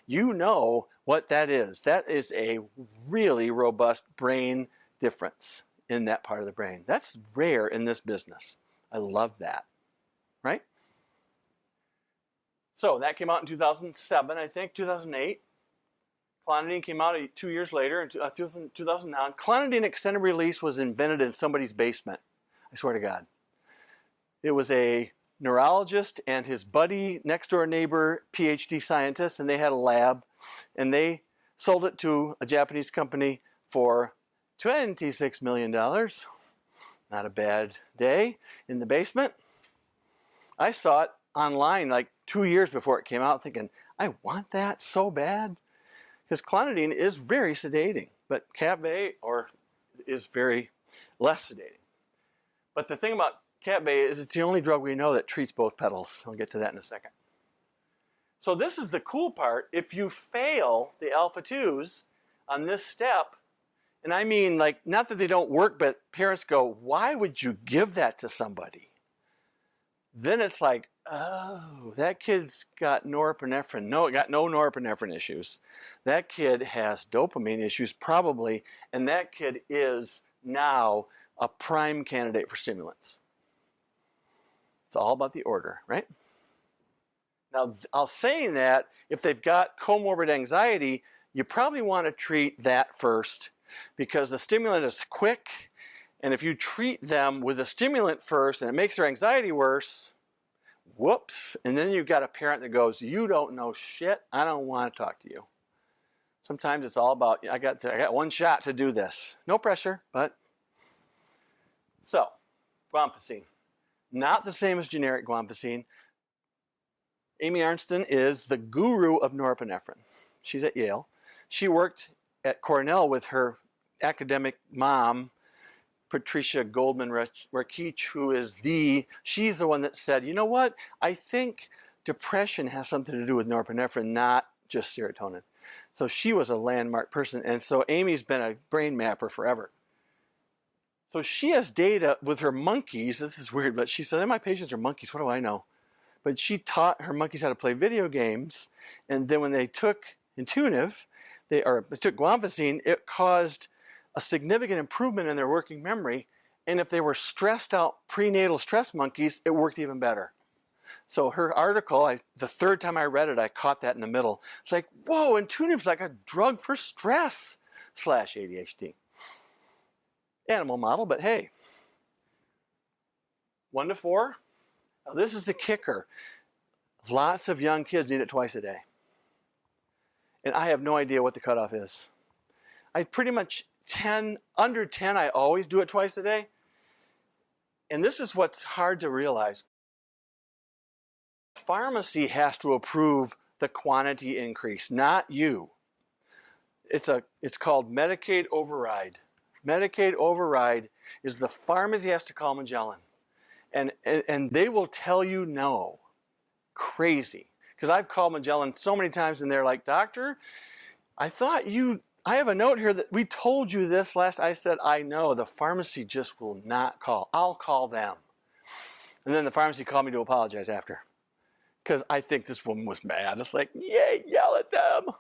you know what that is. That is a really robust brain difference in that part of the brain. That's rare in this business. I love that, right? So that came out in 2007, I think, 2008. Clonidine came out 2 years later in 2009. Clonidine-Extended Release was invented in somebody's basement. I swear to God. It was a neurologist and his buddy, next door neighbor, PhD scientist, and they had a lab, and they sold it to a Japanese company for $26 million. Not a bad day in the basement. I saw it online like 2 years before it came out thinking, I want that so bad. Because clonidine is very sedating, but Cat-Bay is very less sedating. But the thing about Cat-Bay is it's the only drug we know that treats both pedals. I'll get to that in a second. So this is the cool part. If you fail the alpha-2s on this step, and I mean like, not that they don't work, but parents go, why would you give that to somebody? Then it's like, oh, that kid's got norepinephrine. No, it got no norepinephrine issues. That kid has dopamine issues probably, and that kid is now a prime candidate for stimulants. It's all about the order, right? Now, I'll say that if they've got comorbid anxiety, you probably want to treat that first because the stimulant is quick, and if you treat them with a stimulant first and it makes their anxiety worse, whoops, and then you've got a parent that goes, you don't know shit, I don't want to talk to you. Sometimes it's all about, I got one shot to do this. No pressure, but. So, Guanfacine. Not the same as generic Guanfacine. Amy Arnston is the guru of norepinephrine. She's at Yale. She worked at Cornell with her academic mom, Patricia Goldman-Rakich, who is she's the one that said, you know what? I think depression has something to do with norepinephrine, not just serotonin. So she was a landmark person. And so Amy's been a brain mapper forever. So she has data with her monkeys. This is weird, but she said, my patients are monkeys. What do I know? But she taught her monkeys how to play video games. And then when they took Intuniv, they took Guanfacine, it caused a significant improvement in their working memory. And if they were stressed out prenatal stress monkeys, it worked even better. So her article, the third time I read it, I caught that in the middle. It's like, whoa, Intunive's like a drug for stress / ADHD. Animal model, but hey. 1 to 4. Now this is the kicker. Lots of young kids need it twice a day. And I have no idea what the cutoff is. I pretty much under 10, I always do it twice a day. And this is what's hard to realize. Pharmacy has to approve the quantity increase, not you. It's called Medicaid override. Medicaid override is the pharmacy has to call Magellan. And they will tell you no. Crazy. Because I've called Magellan so many times and they're like, doctor, I have a note here that we told you this last. I said, I know. The pharmacy just will not call. I'll call them. And then the pharmacy called me to apologize after. Because I think this woman was mad. It's like, yay, yell at them.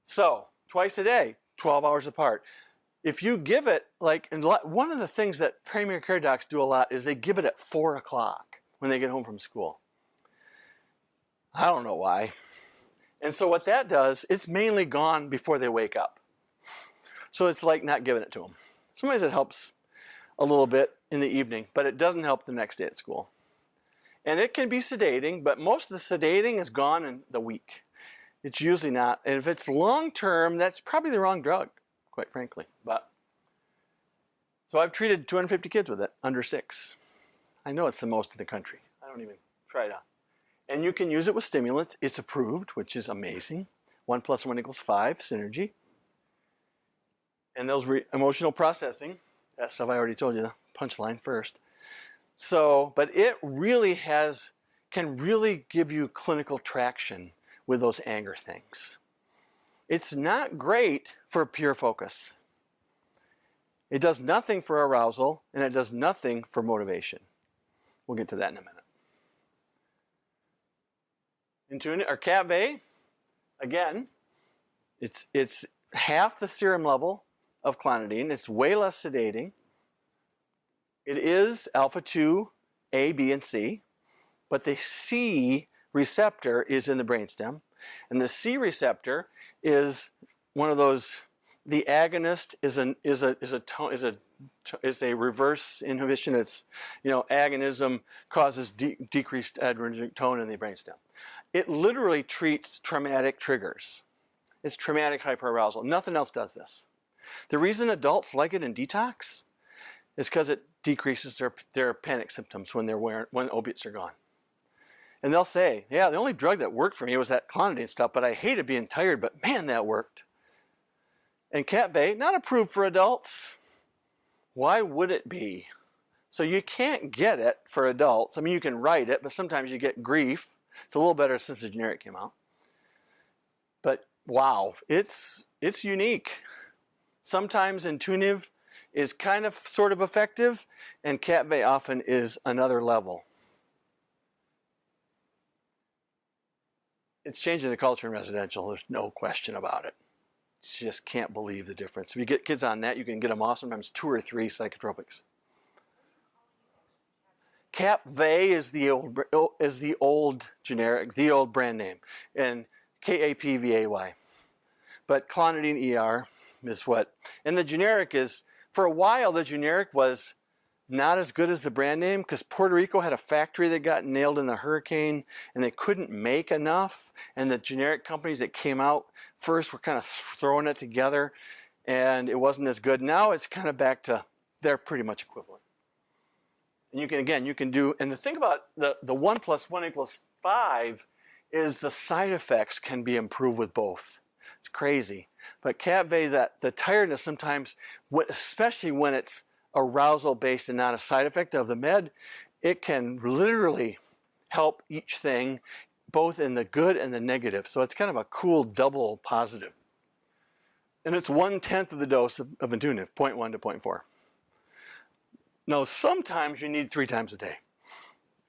So, twice a day, 12 hours apart. If you give it, and one of the things that primary care docs do a lot is they give it at 4 o'clock when they get home from school. I don't know why. And so what that does, it's mainly gone before they wake up. So it's like not giving it to them. Sometimes it helps a little bit in the evening, but it doesn't help the next day at school. And it can be sedating, but most of the sedating is gone in the week. It's usually not. And if it's long-term, that's probably the wrong drug, quite frankly. So I've treated 250 kids with it, under 6. I know it's the most in the country. I don't even try it out. And you can use it with stimulants. It's approved, which is amazing. 1 + 1 = 5, synergy. And those emotional processing, that stuff I already told you, the punchline first. So, but it really can really give you clinical traction with those anger things. It's not great for pure focus. It does nothing for arousal, and it does nothing for motivation. We'll get to that in a minute. CAPV, again, it's half the serum level of clonidine. It's way less sedating. It is alpha-2, A, B, and C, but the C receptor is in the brainstem, and the C receptor is one of those. The agonist is a reverse inhibition. It's, agonism causes decreased adrenergic tone in the brainstem. It literally treats traumatic triggers. It's traumatic hyperarousal. Nothing else does this. The reason adults like it in detox is because it decreases their panic symptoms when opiates are gone. And they'll say, yeah, the only drug that worked for me was that clonidine stuff, but I hated being tired, but man, that worked. And CAPV, not approved for adults. Why would it be? So you can't get it for adults. I mean, you can write it, but sometimes you get grief. It's a little better since the generic came out. But wow, it's unique. Sometimes Intunive is kind of sort of effective, and CAPV often is another level. It's changing the culture in residential. There's no question about it. You just can't believe the difference. If you get kids on that, you can get them off sometimes 2 or 3 psychotropics. CAPV is the old generic, the old brand name, and KAPVAY. But Clonidine ER is what, and the generic is, for a while the generic was not as good as the brand name because Puerto Rico had a factory that got nailed in the hurricane and they couldn't make enough, and the generic companies that came out first were kind of throwing it together and it wasn't as good. Now it's kind of back to, they're pretty much equivalent. And you can do, and the thing about the 1 + 1 = 5 is the side effects can be improved with both. It's crazy. But CAPV, that the tiredness sometimes, especially when it's arousal based and not a side effect of the med, it can literally help each thing, both in the good and the negative. So it's kind of a cool double positive. And it's 1/10 of the dose of Intunive, 0.1 to 0.4. Now, sometimes you need 3 times a day.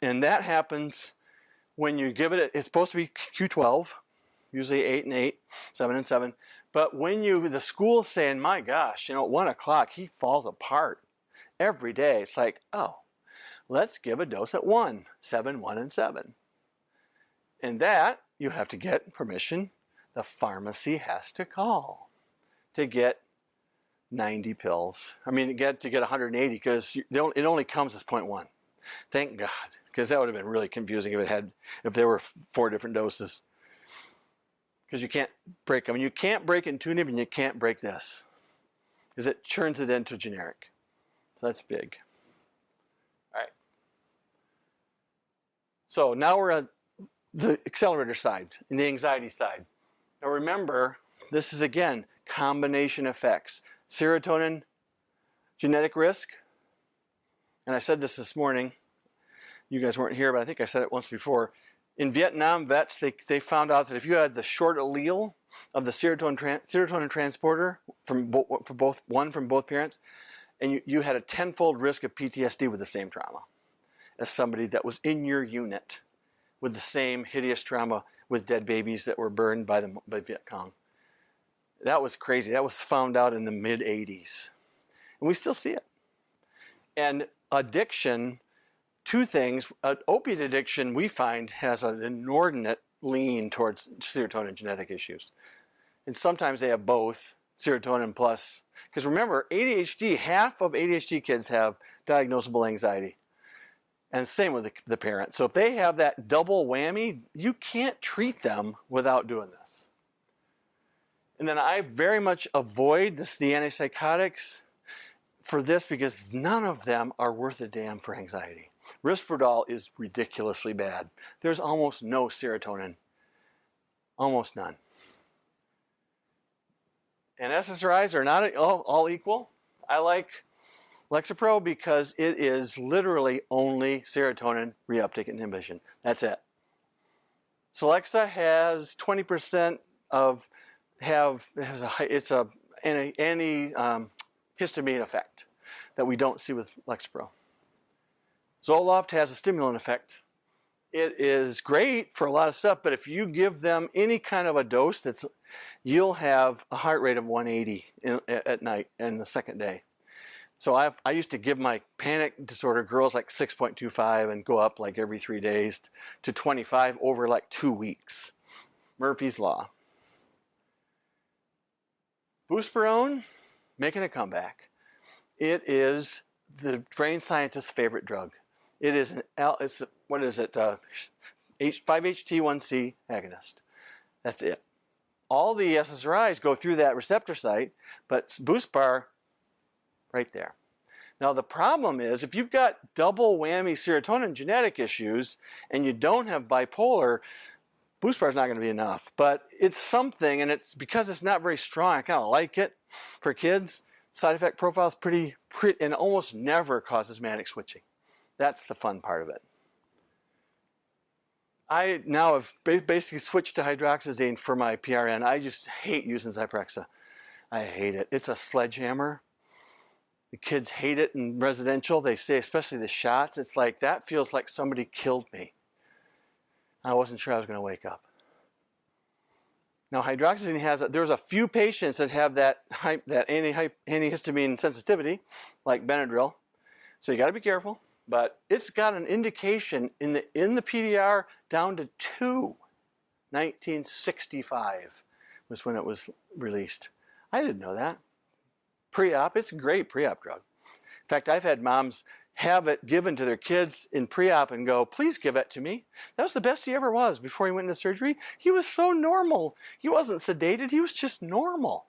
And that happens when you give it, it's supposed to be Q12, usually 8 and 8, 7 and 7. But when the school's saying, my gosh, at 1 o'clock, he falls apart every day. It's like, oh, Let's give a dose at 1, 7, 1, and 7. And that, you have to get permission. The pharmacy has to call to get 90 pills. I mean, to get 180, because it only comes as 0.1. Thank God, because that would have been really confusing if there were 4 different doses. Because you can't break them. You can't break intuitive, and you can't break this, because it turns it into generic. So that's big. All right. So now we're at the accelerator side, and the anxiety side. Now remember, this is again combination effects. Serotonin, genetic risk. And I said this morning. You guys weren't here, but I think I said it once before. In Vietnam, vets, they found out that if you had the short allele of the serotonin transporter from both parents, and you had a 10-fold risk of PTSD with the same trauma as somebody that was in your unit with the same hideous trauma with dead babies that were burned by Viet Cong. That was crazy. That was found out in the mid-'80s. And we still see it. And addiction, 2 things. Opiate addiction, we find, has an inordinate lean towards serotonin genetic issues. And sometimes they have both, serotonin plus. Because remember, ADHD, half of ADHD kids have diagnosable anxiety. And same with the parents. So if they have that double whammy, you can't treat them without doing this. And then I very much avoid the antipsychotics for this because none of them are worth a damn for anxiety. Risperdal is ridiculously bad. There's almost no serotonin. Almost none. And SSRIs are not all equal. I like Lexapro because it is literally only serotonin reuptake inhibition. That's it. Celexa has 20% it's an antihistamine effect that we don't see with Lexapro. Zoloft has a stimulant effect. It is great for a lot of stuff, but if you give them any kind of a dose, you'll have a heart rate of 180 at night and the second day. So I used to give my panic disorder girls like 6.25 and go up like every 3 days to 25 over like 2 weeks. Murphy's Law. Buspirone, making a comeback. It is the brain scientist's favorite drug. It is 5-HT1C agonist. That's it. All the SSRIs go through that receptor site, but Buspar, right there. Now the problem is, if you've got double whammy serotonin genetic issues and you don't have bipolar, Buspar is not going to be enough. But it's something, and it's because it's not very strong. I kind of like it for kids. Side effect profile is pretty, and almost never causes manic switching. That's the fun part of it. I now have basically switched to hydroxyzine for my PRN. I just hate using Zyprexa. I hate it. It's a sledgehammer. The kids hate it in residential. They say, especially the shots, it's like, that feels like somebody killed me. I wasn't sure I was going to wake up. Now, hydroxyzine there's a few patients that have that antihistamine sensitivity, like Benadryl. So you got to be careful. But it's got an indication in the PDR down to 2. 1965 was when it was released. I didn't know that. Pre-op, it's a great pre-op drug. In fact, I've had moms have it given to their kids in pre-op and go, please give it to me. That was the best he ever was before he went into surgery. He was so normal. He wasn't sedated. He was just normal.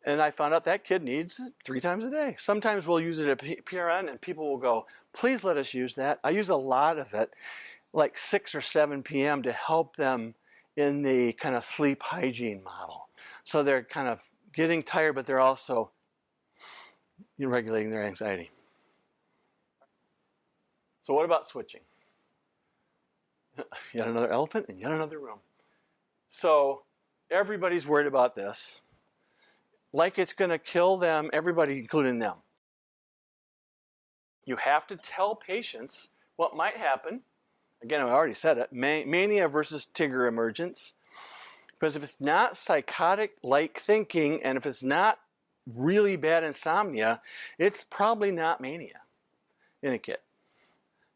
And I found out that kid needs it 3 times a day. Sometimes we'll use it at PRN and people will go, please let us use that. I use a lot of it, like 6 or 7 p.m. to help them in the kind of sleep hygiene model. So they're kind of getting tired, but they're also regulating their anxiety. So what about switching? Yet another elephant in yet another room. So everybody's worried about this. Like it's going to kill them, everybody, including them. You have to tell patients what might happen. Again, I already said it, mania versus Tigger emergence. Because if it's not psychotic-like thinking, and if it's not really bad insomnia, it's probably not mania in a kid.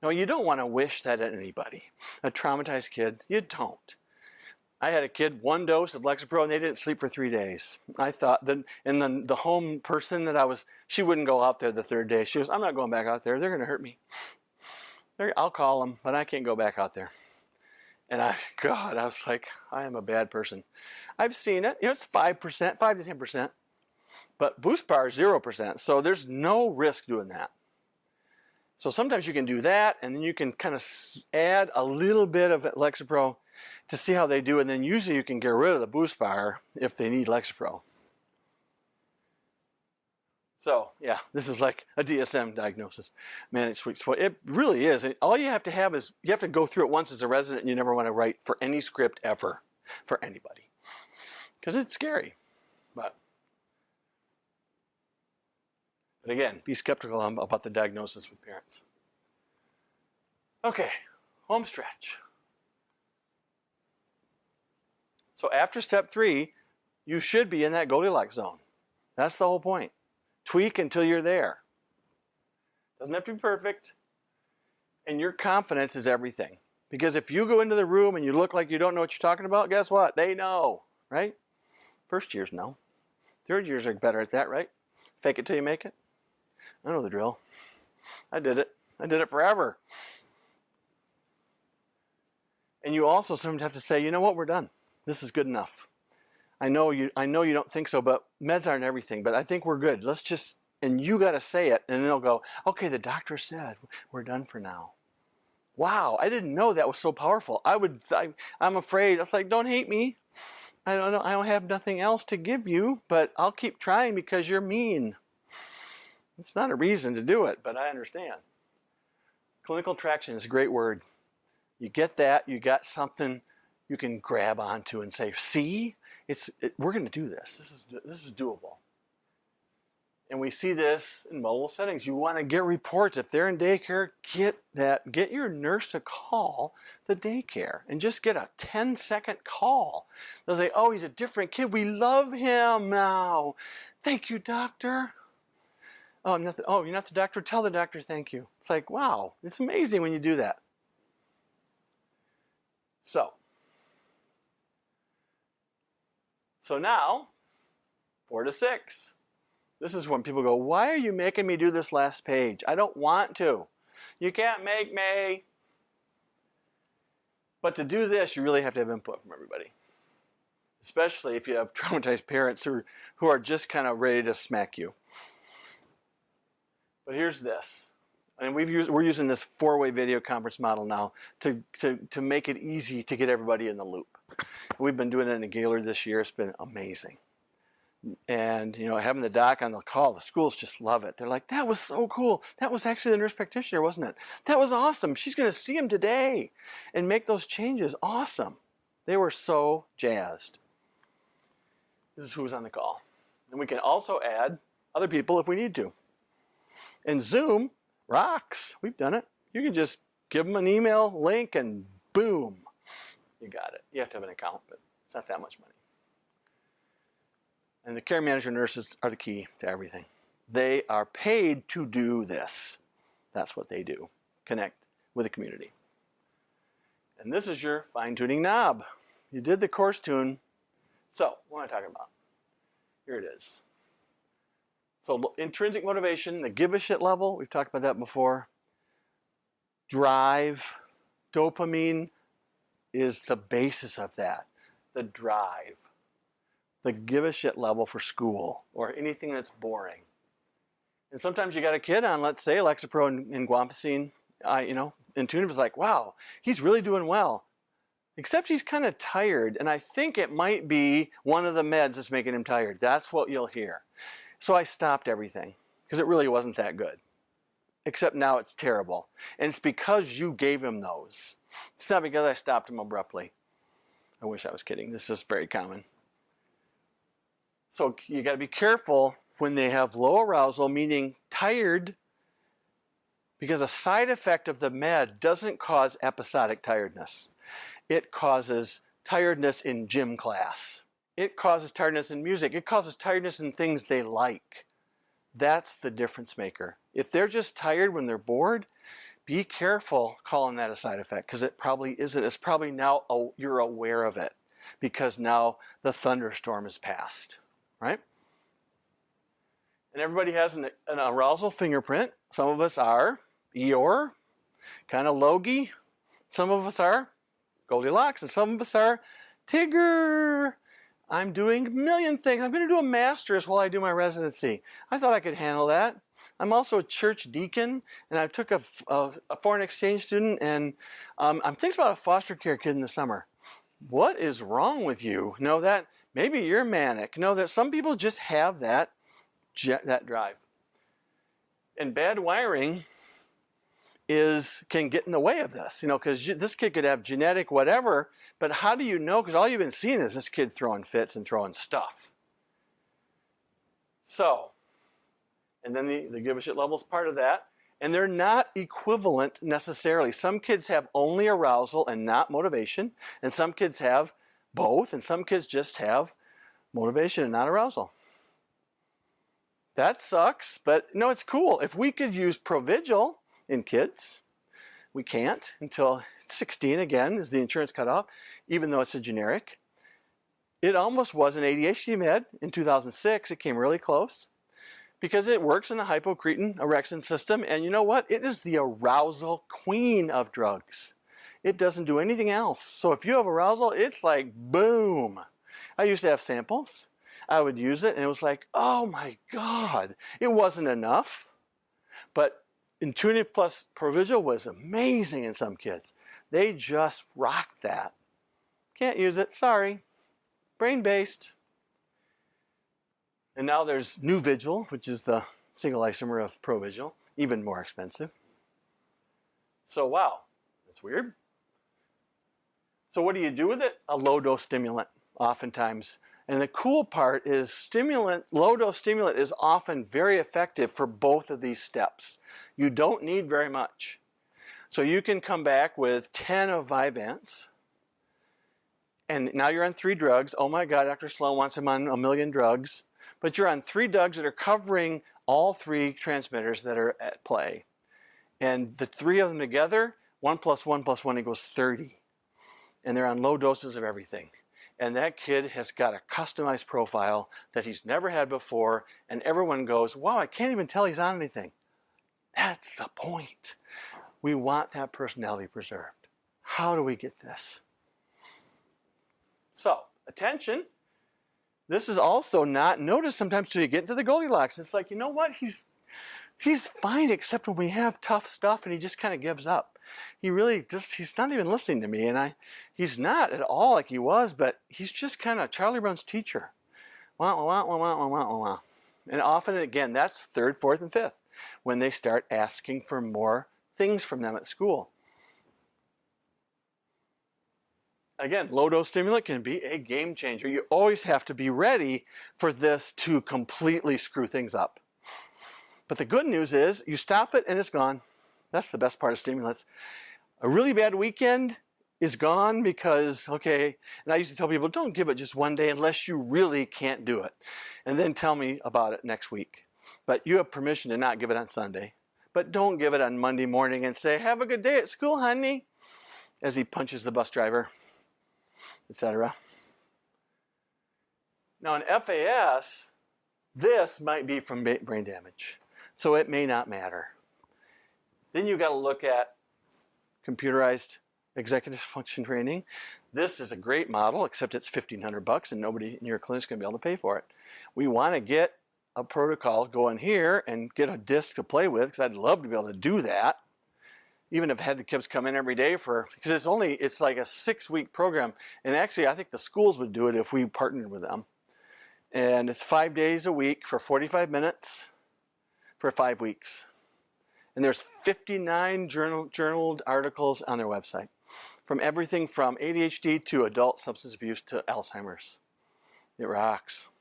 No, you don't want to wish that at anybody. A traumatized kid, you don't. I had a kid, 1 dose of Lexapro, and they didn't sleep for 3 days. I thought that, and then the home person that I was, she wouldn't go out there the 3rd day. She goes, I'm not going back out there. They're going to hurt me. I'll call them, but I can't go back out there. And I was like, I am a bad person. I've seen it. You know, it's 5%, 5 to 10%. But Boost Bar is 0%. So there's no risk doing that. So sometimes you can do that, and then you can kind of add a little bit of Lexapro to see how they do, and then usually you can get rid of the Boost Bar if they need Lexapro. So yeah, this is like a DSM diagnosis, managed sleep. It really is. And all you have to have is, you have to go through it once as a resident, and you never want to write for any script ever for anybody, because it's scary. But again, be skeptical about the diagnosis with parents. Okay, home stretch. So after step 3, you should be in that Goldilocks zone. That's the whole point. Tweak until you're there. Doesn't have to be perfect. And your confidence is everything. Because if you go into the room and you look like you don't know what you're talking about, guess what? They know, right? First years know. 3rd years are better at that, right? Fake it till you make it. I know the drill. I did it. I did it forever. And you also sometimes have to say, you know what, we're done. This is good enough. I know you don't think so, but meds aren't everything, but I think we're good. Let's just, and you got to say it, and they'll go, okay, the doctor said we're done for now. Wow, I didn't know that was so powerful. I'm afraid. I was like, don't hate me. I don't know. I don't have nothing else to give you, but I'll keep trying because you're mean. It's not a reason to do it, but I understand. Clinical traction is a great word. You get that, you got something you can grab onto and say, see, we're going to do this. This is doable. And we see this in multiple settings. You want to get reports. If they're in daycare, get your nurse to call the daycare and just get a 10-second call. They'll say, oh, he's a different kid. We love him now. Thank you, doctor. Oh, you're not the doctor? Tell the doctor thank you. It's like, wow, it's amazing when you do that. So now, 4 to 6. This is when people go, why are you making me do this last page? I don't want to. You can't make me. But to do this, you really have to have input from everybody. Especially if you have traumatized parents who are just kind of ready to smack you. But here's this. And we're using this 4-way video conference model now to make it easy to get everybody in the loop. We've been doing it in a Gaylord this year. It's been amazing. And, having the doc on the call, the schools just love it. They're like, that was so cool. That was actually the nurse practitioner, wasn't it? That was awesome. She's going to see him today and make those changes. Awesome. They were so jazzed. This is who's on the call. And we can also add other people if we need to. And Zoom rocks. We've done it. You can just give them an email link and boom, you got it. You have to have an account, but it's not that much money. And the care manager nurses are the key to everything. They are paid to do this. That's what they do. Connect with the community. And this is your fine-tuning knob. You did the course tune. So, what am I talking about? Here it is. So intrinsic motivation, the give a shit level, we've talked about that before. Drive, dopamine is the basis of that. The drive. The give a shit level for school or anything that's boring. And sometimes you got a kid on, let's say, Lexapro and Guanfacine, and Tune was like, wow, he's really doing well. Except he's kind of tired, and I think it might be one of the meds that's making him tired. That's what you'll hear. So I stopped everything because it really wasn't that good. Except now it's terrible. And it's because you gave him those. It's not because I stopped him abruptly. I wish I was kidding. This is very common. So you got to be careful when they have low arousal, meaning tired, because a side effect of the med doesn't cause episodic tiredness. It causes tiredness in gym class. It causes tiredness in music. It causes tiredness in things they like. That's the difference maker. If they're just tired when they're bored, Be careful calling that a side effect, because it probably isn't. It's probably now you're aware of it because now the thunderstorm is past, right? And everybody has an arousal fingerprint. Some of us are Eeyore, kind of Logie. Some of us are Goldilocks, and some of us are Tigger. I'm doing a million things. I'm going to do a master's while I do my residency. I thought I could handle that. I'm also a church deacon, and I took a foreign exchange student, and I'm thinking about a foster care kid in the summer. What is wrong with you? Know that maybe you're manic. Know that some people just have that drive. And bad wiring can get in the way of this, because this kid could have genetic whatever, but how do you know? Because all you've been seeing is this kid throwing fits and throwing stuff. So, and then the give a shit level is part of that, and they're not equivalent necessarily. Some kids have only arousal and not motivation, and some kids have both, and some kids just have motivation and not arousal. That sucks, but no, it's cool. If we could use Provigil in kids, we can't until 16 again is the insurance cutoff, even though it's a generic. It almost was an ADHD med in 2006. It came really close because it works in the hypocretin orexin system, and you know what? It is the arousal queen of drugs. It doesn't do anything else. So if you have arousal, it's like boom. I used to have samples. I would use it, and it was like, oh my God. It wasn't enough, but Intuitive plus Provigil was amazing in some kids. They just rocked that. Can't use it, sorry. Brain-based. And now there's Nuvigil, which is the single isomer of Provigil, even more expensive. So wow, that's weird. So what do you do with it? A low-dose stimulant, oftentimes. And the cool part is low-dose stimulant is often very effective for both of these steps. You don't need very much. So you can come back with 10 of Vyvanse, and now you're on 3 drugs. Oh my God, Dr. Sloane wants him on 1 million drugs. But you're on 3 drugs that are covering all 3 transmitters that are at play. And the 3 of them together, 1 + 1 + 1 equals 30. And they're on low doses of everything. And that kid has got a customized profile that he's never had before, and everyone goes, wow, I can't even tell he's on anything. That's the point. We want that personality preserved. How do we get this? So, attention. This is also not noticed sometimes till you get into the Goldilocks. It's like, you know what? He's fine except when we have tough stuff and he just kind of gives up. He's not even listening to me, and he's not at all like he was, but he's just kind of Charlie Brown's teacher. Wah, wah, wah, wah, wah, wah, wah. And often, again, that's 3rd, 4th, and 5th when they start asking for more things from them at school. Again, low-dose stimulant can be a game changer. You always have to be ready for this to completely screw things up. But the good news is you stop it and it's gone. That's the best part of stimulants. A really bad weekend is gone because, okay, and I used to tell people, don't give it just one day unless you really can't do it. And then tell me about it next week. But you have permission to not give it on Sunday. But don't give it on Monday morning and say, have a good day at school, honey, as he punches the bus driver, etc. Now in FAS, this might be from brain damage. So it may not matter. Then you've got to look at computerized executive function training. This is a great model, except it's $1,500 and nobody in your clinic is going to be able to pay for it. We want to get a protocol going here and get a disc to play with, because I'd love to be able to do that. Even if I had the kids come in every day because it's like a 6-week program. And actually, I think the schools would do it if we partnered with them. And it's 5 days a week for 45 minutes for 5 weeks. And there's 59 journaled articles on their website, from everything from ADHD to adult substance abuse to Alzheimer's. It rocks.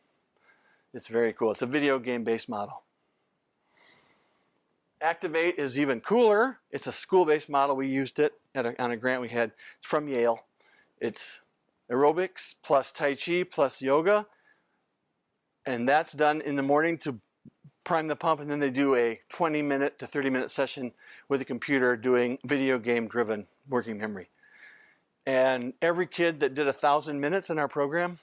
It's very cool. It's a video game-based model. Activate is even cooler. It's a school-based model. We used it on a grant we had. It's from Yale. It's aerobics plus Tai Chi plus yoga. And that's done in the morning to prime the pump, and then they do a 20-minute to 30-minute session with a computer doing video game-driven working memory. And every kid that did 1,000 minutes in our program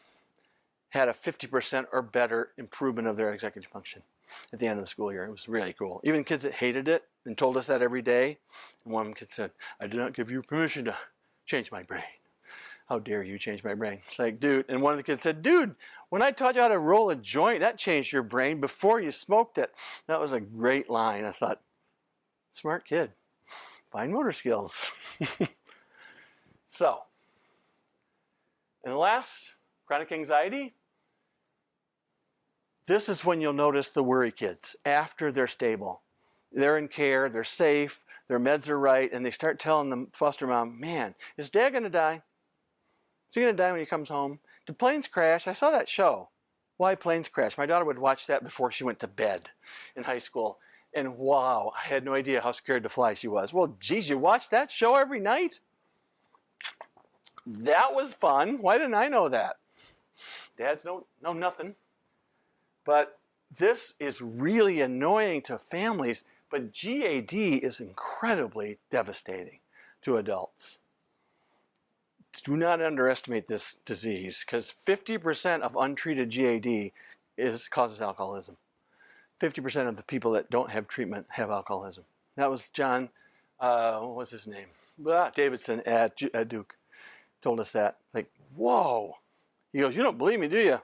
had a 50% or better improvement of their executive function at the end of the school year. It was really cool. Even kids that hated it and told us that every day. And one kid said, "I did not give you permission to change my brain. How dare you change my brain?" It's like, dude. And one of the kids said, "Dude, when I taught you how to roll a joint, that changed your brain before you smoked it." That was a great line. I thought, smart kid, fine motor skills. So, and the last, chronic anxiety. This is when you'll notice the worry kids after they're stable. They're in care, they're safe, their meds are right, and they start telling the foster mom, "Man, is Dad going to die? Is he going to die when he comes home? Did planes crash? I saw that show. Why planes crash?" My daughter would watch that before she went to bed in high school. And wow, I had no idea how scared to fly she was. Well, geez, you watch that show every night? That was fun. Why didn't I know that? Dads know nothing. But this is really annoying to families, but GAD is incredibly devastating to adults. Do not underestimate this disease, because 50% of untreated GAD causes alcoholism. 50% of the people that don't have treatment have alcoholism. That was John, what was his name? Davidson at Duke told us that. Like, whoa. He goes, "You don't believe me, do you?"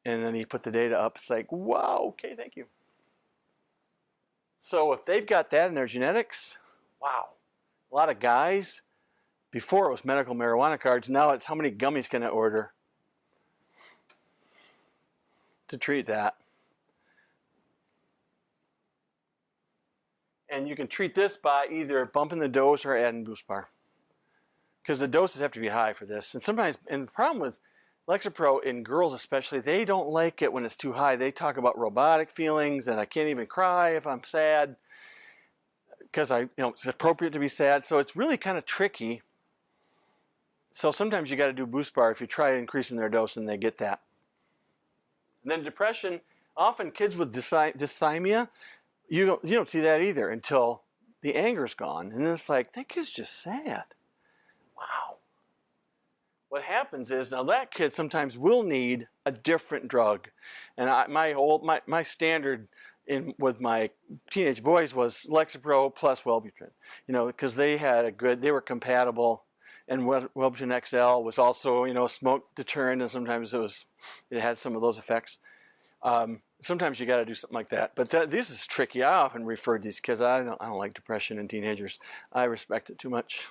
And then he put the data up. It's like, wow, okay, thank you. So if they've got that in their genetics, wow. A lot of guys, before it was medical marijuana cards, now it's how many gummies can I order to treat that. And you can treat this by either bumping the dose or adding Boost Bar, because the doses have to be high for this. And sometimes, and the problem with Lexapro in girls especially, they don't like it when it's too high. They talk about robotic feelings, and I can't even cry if I'm sad, because it's appropriate to be sad. So it's really kind of tricky. So sometimes you got to do Boost Bar if you try increasing their dose and they get that. And then depression, often kids with dysthymia, you don't see that either until the anger's gone. And then it's like, that kid's just sad. Wow. What happens is, now that kid sometimes will need a different drug. And my standard with my teenage boys was Lexapro plus Wellbutrin, because they were compatible. And Wellbutrin XL was also, a smoke deterrent, and sometimes it had some of those effects. Sometimes you got to do something like that. But this is tricky. I often refer to these kids. I don't like depression in teenagers. I respect it too much.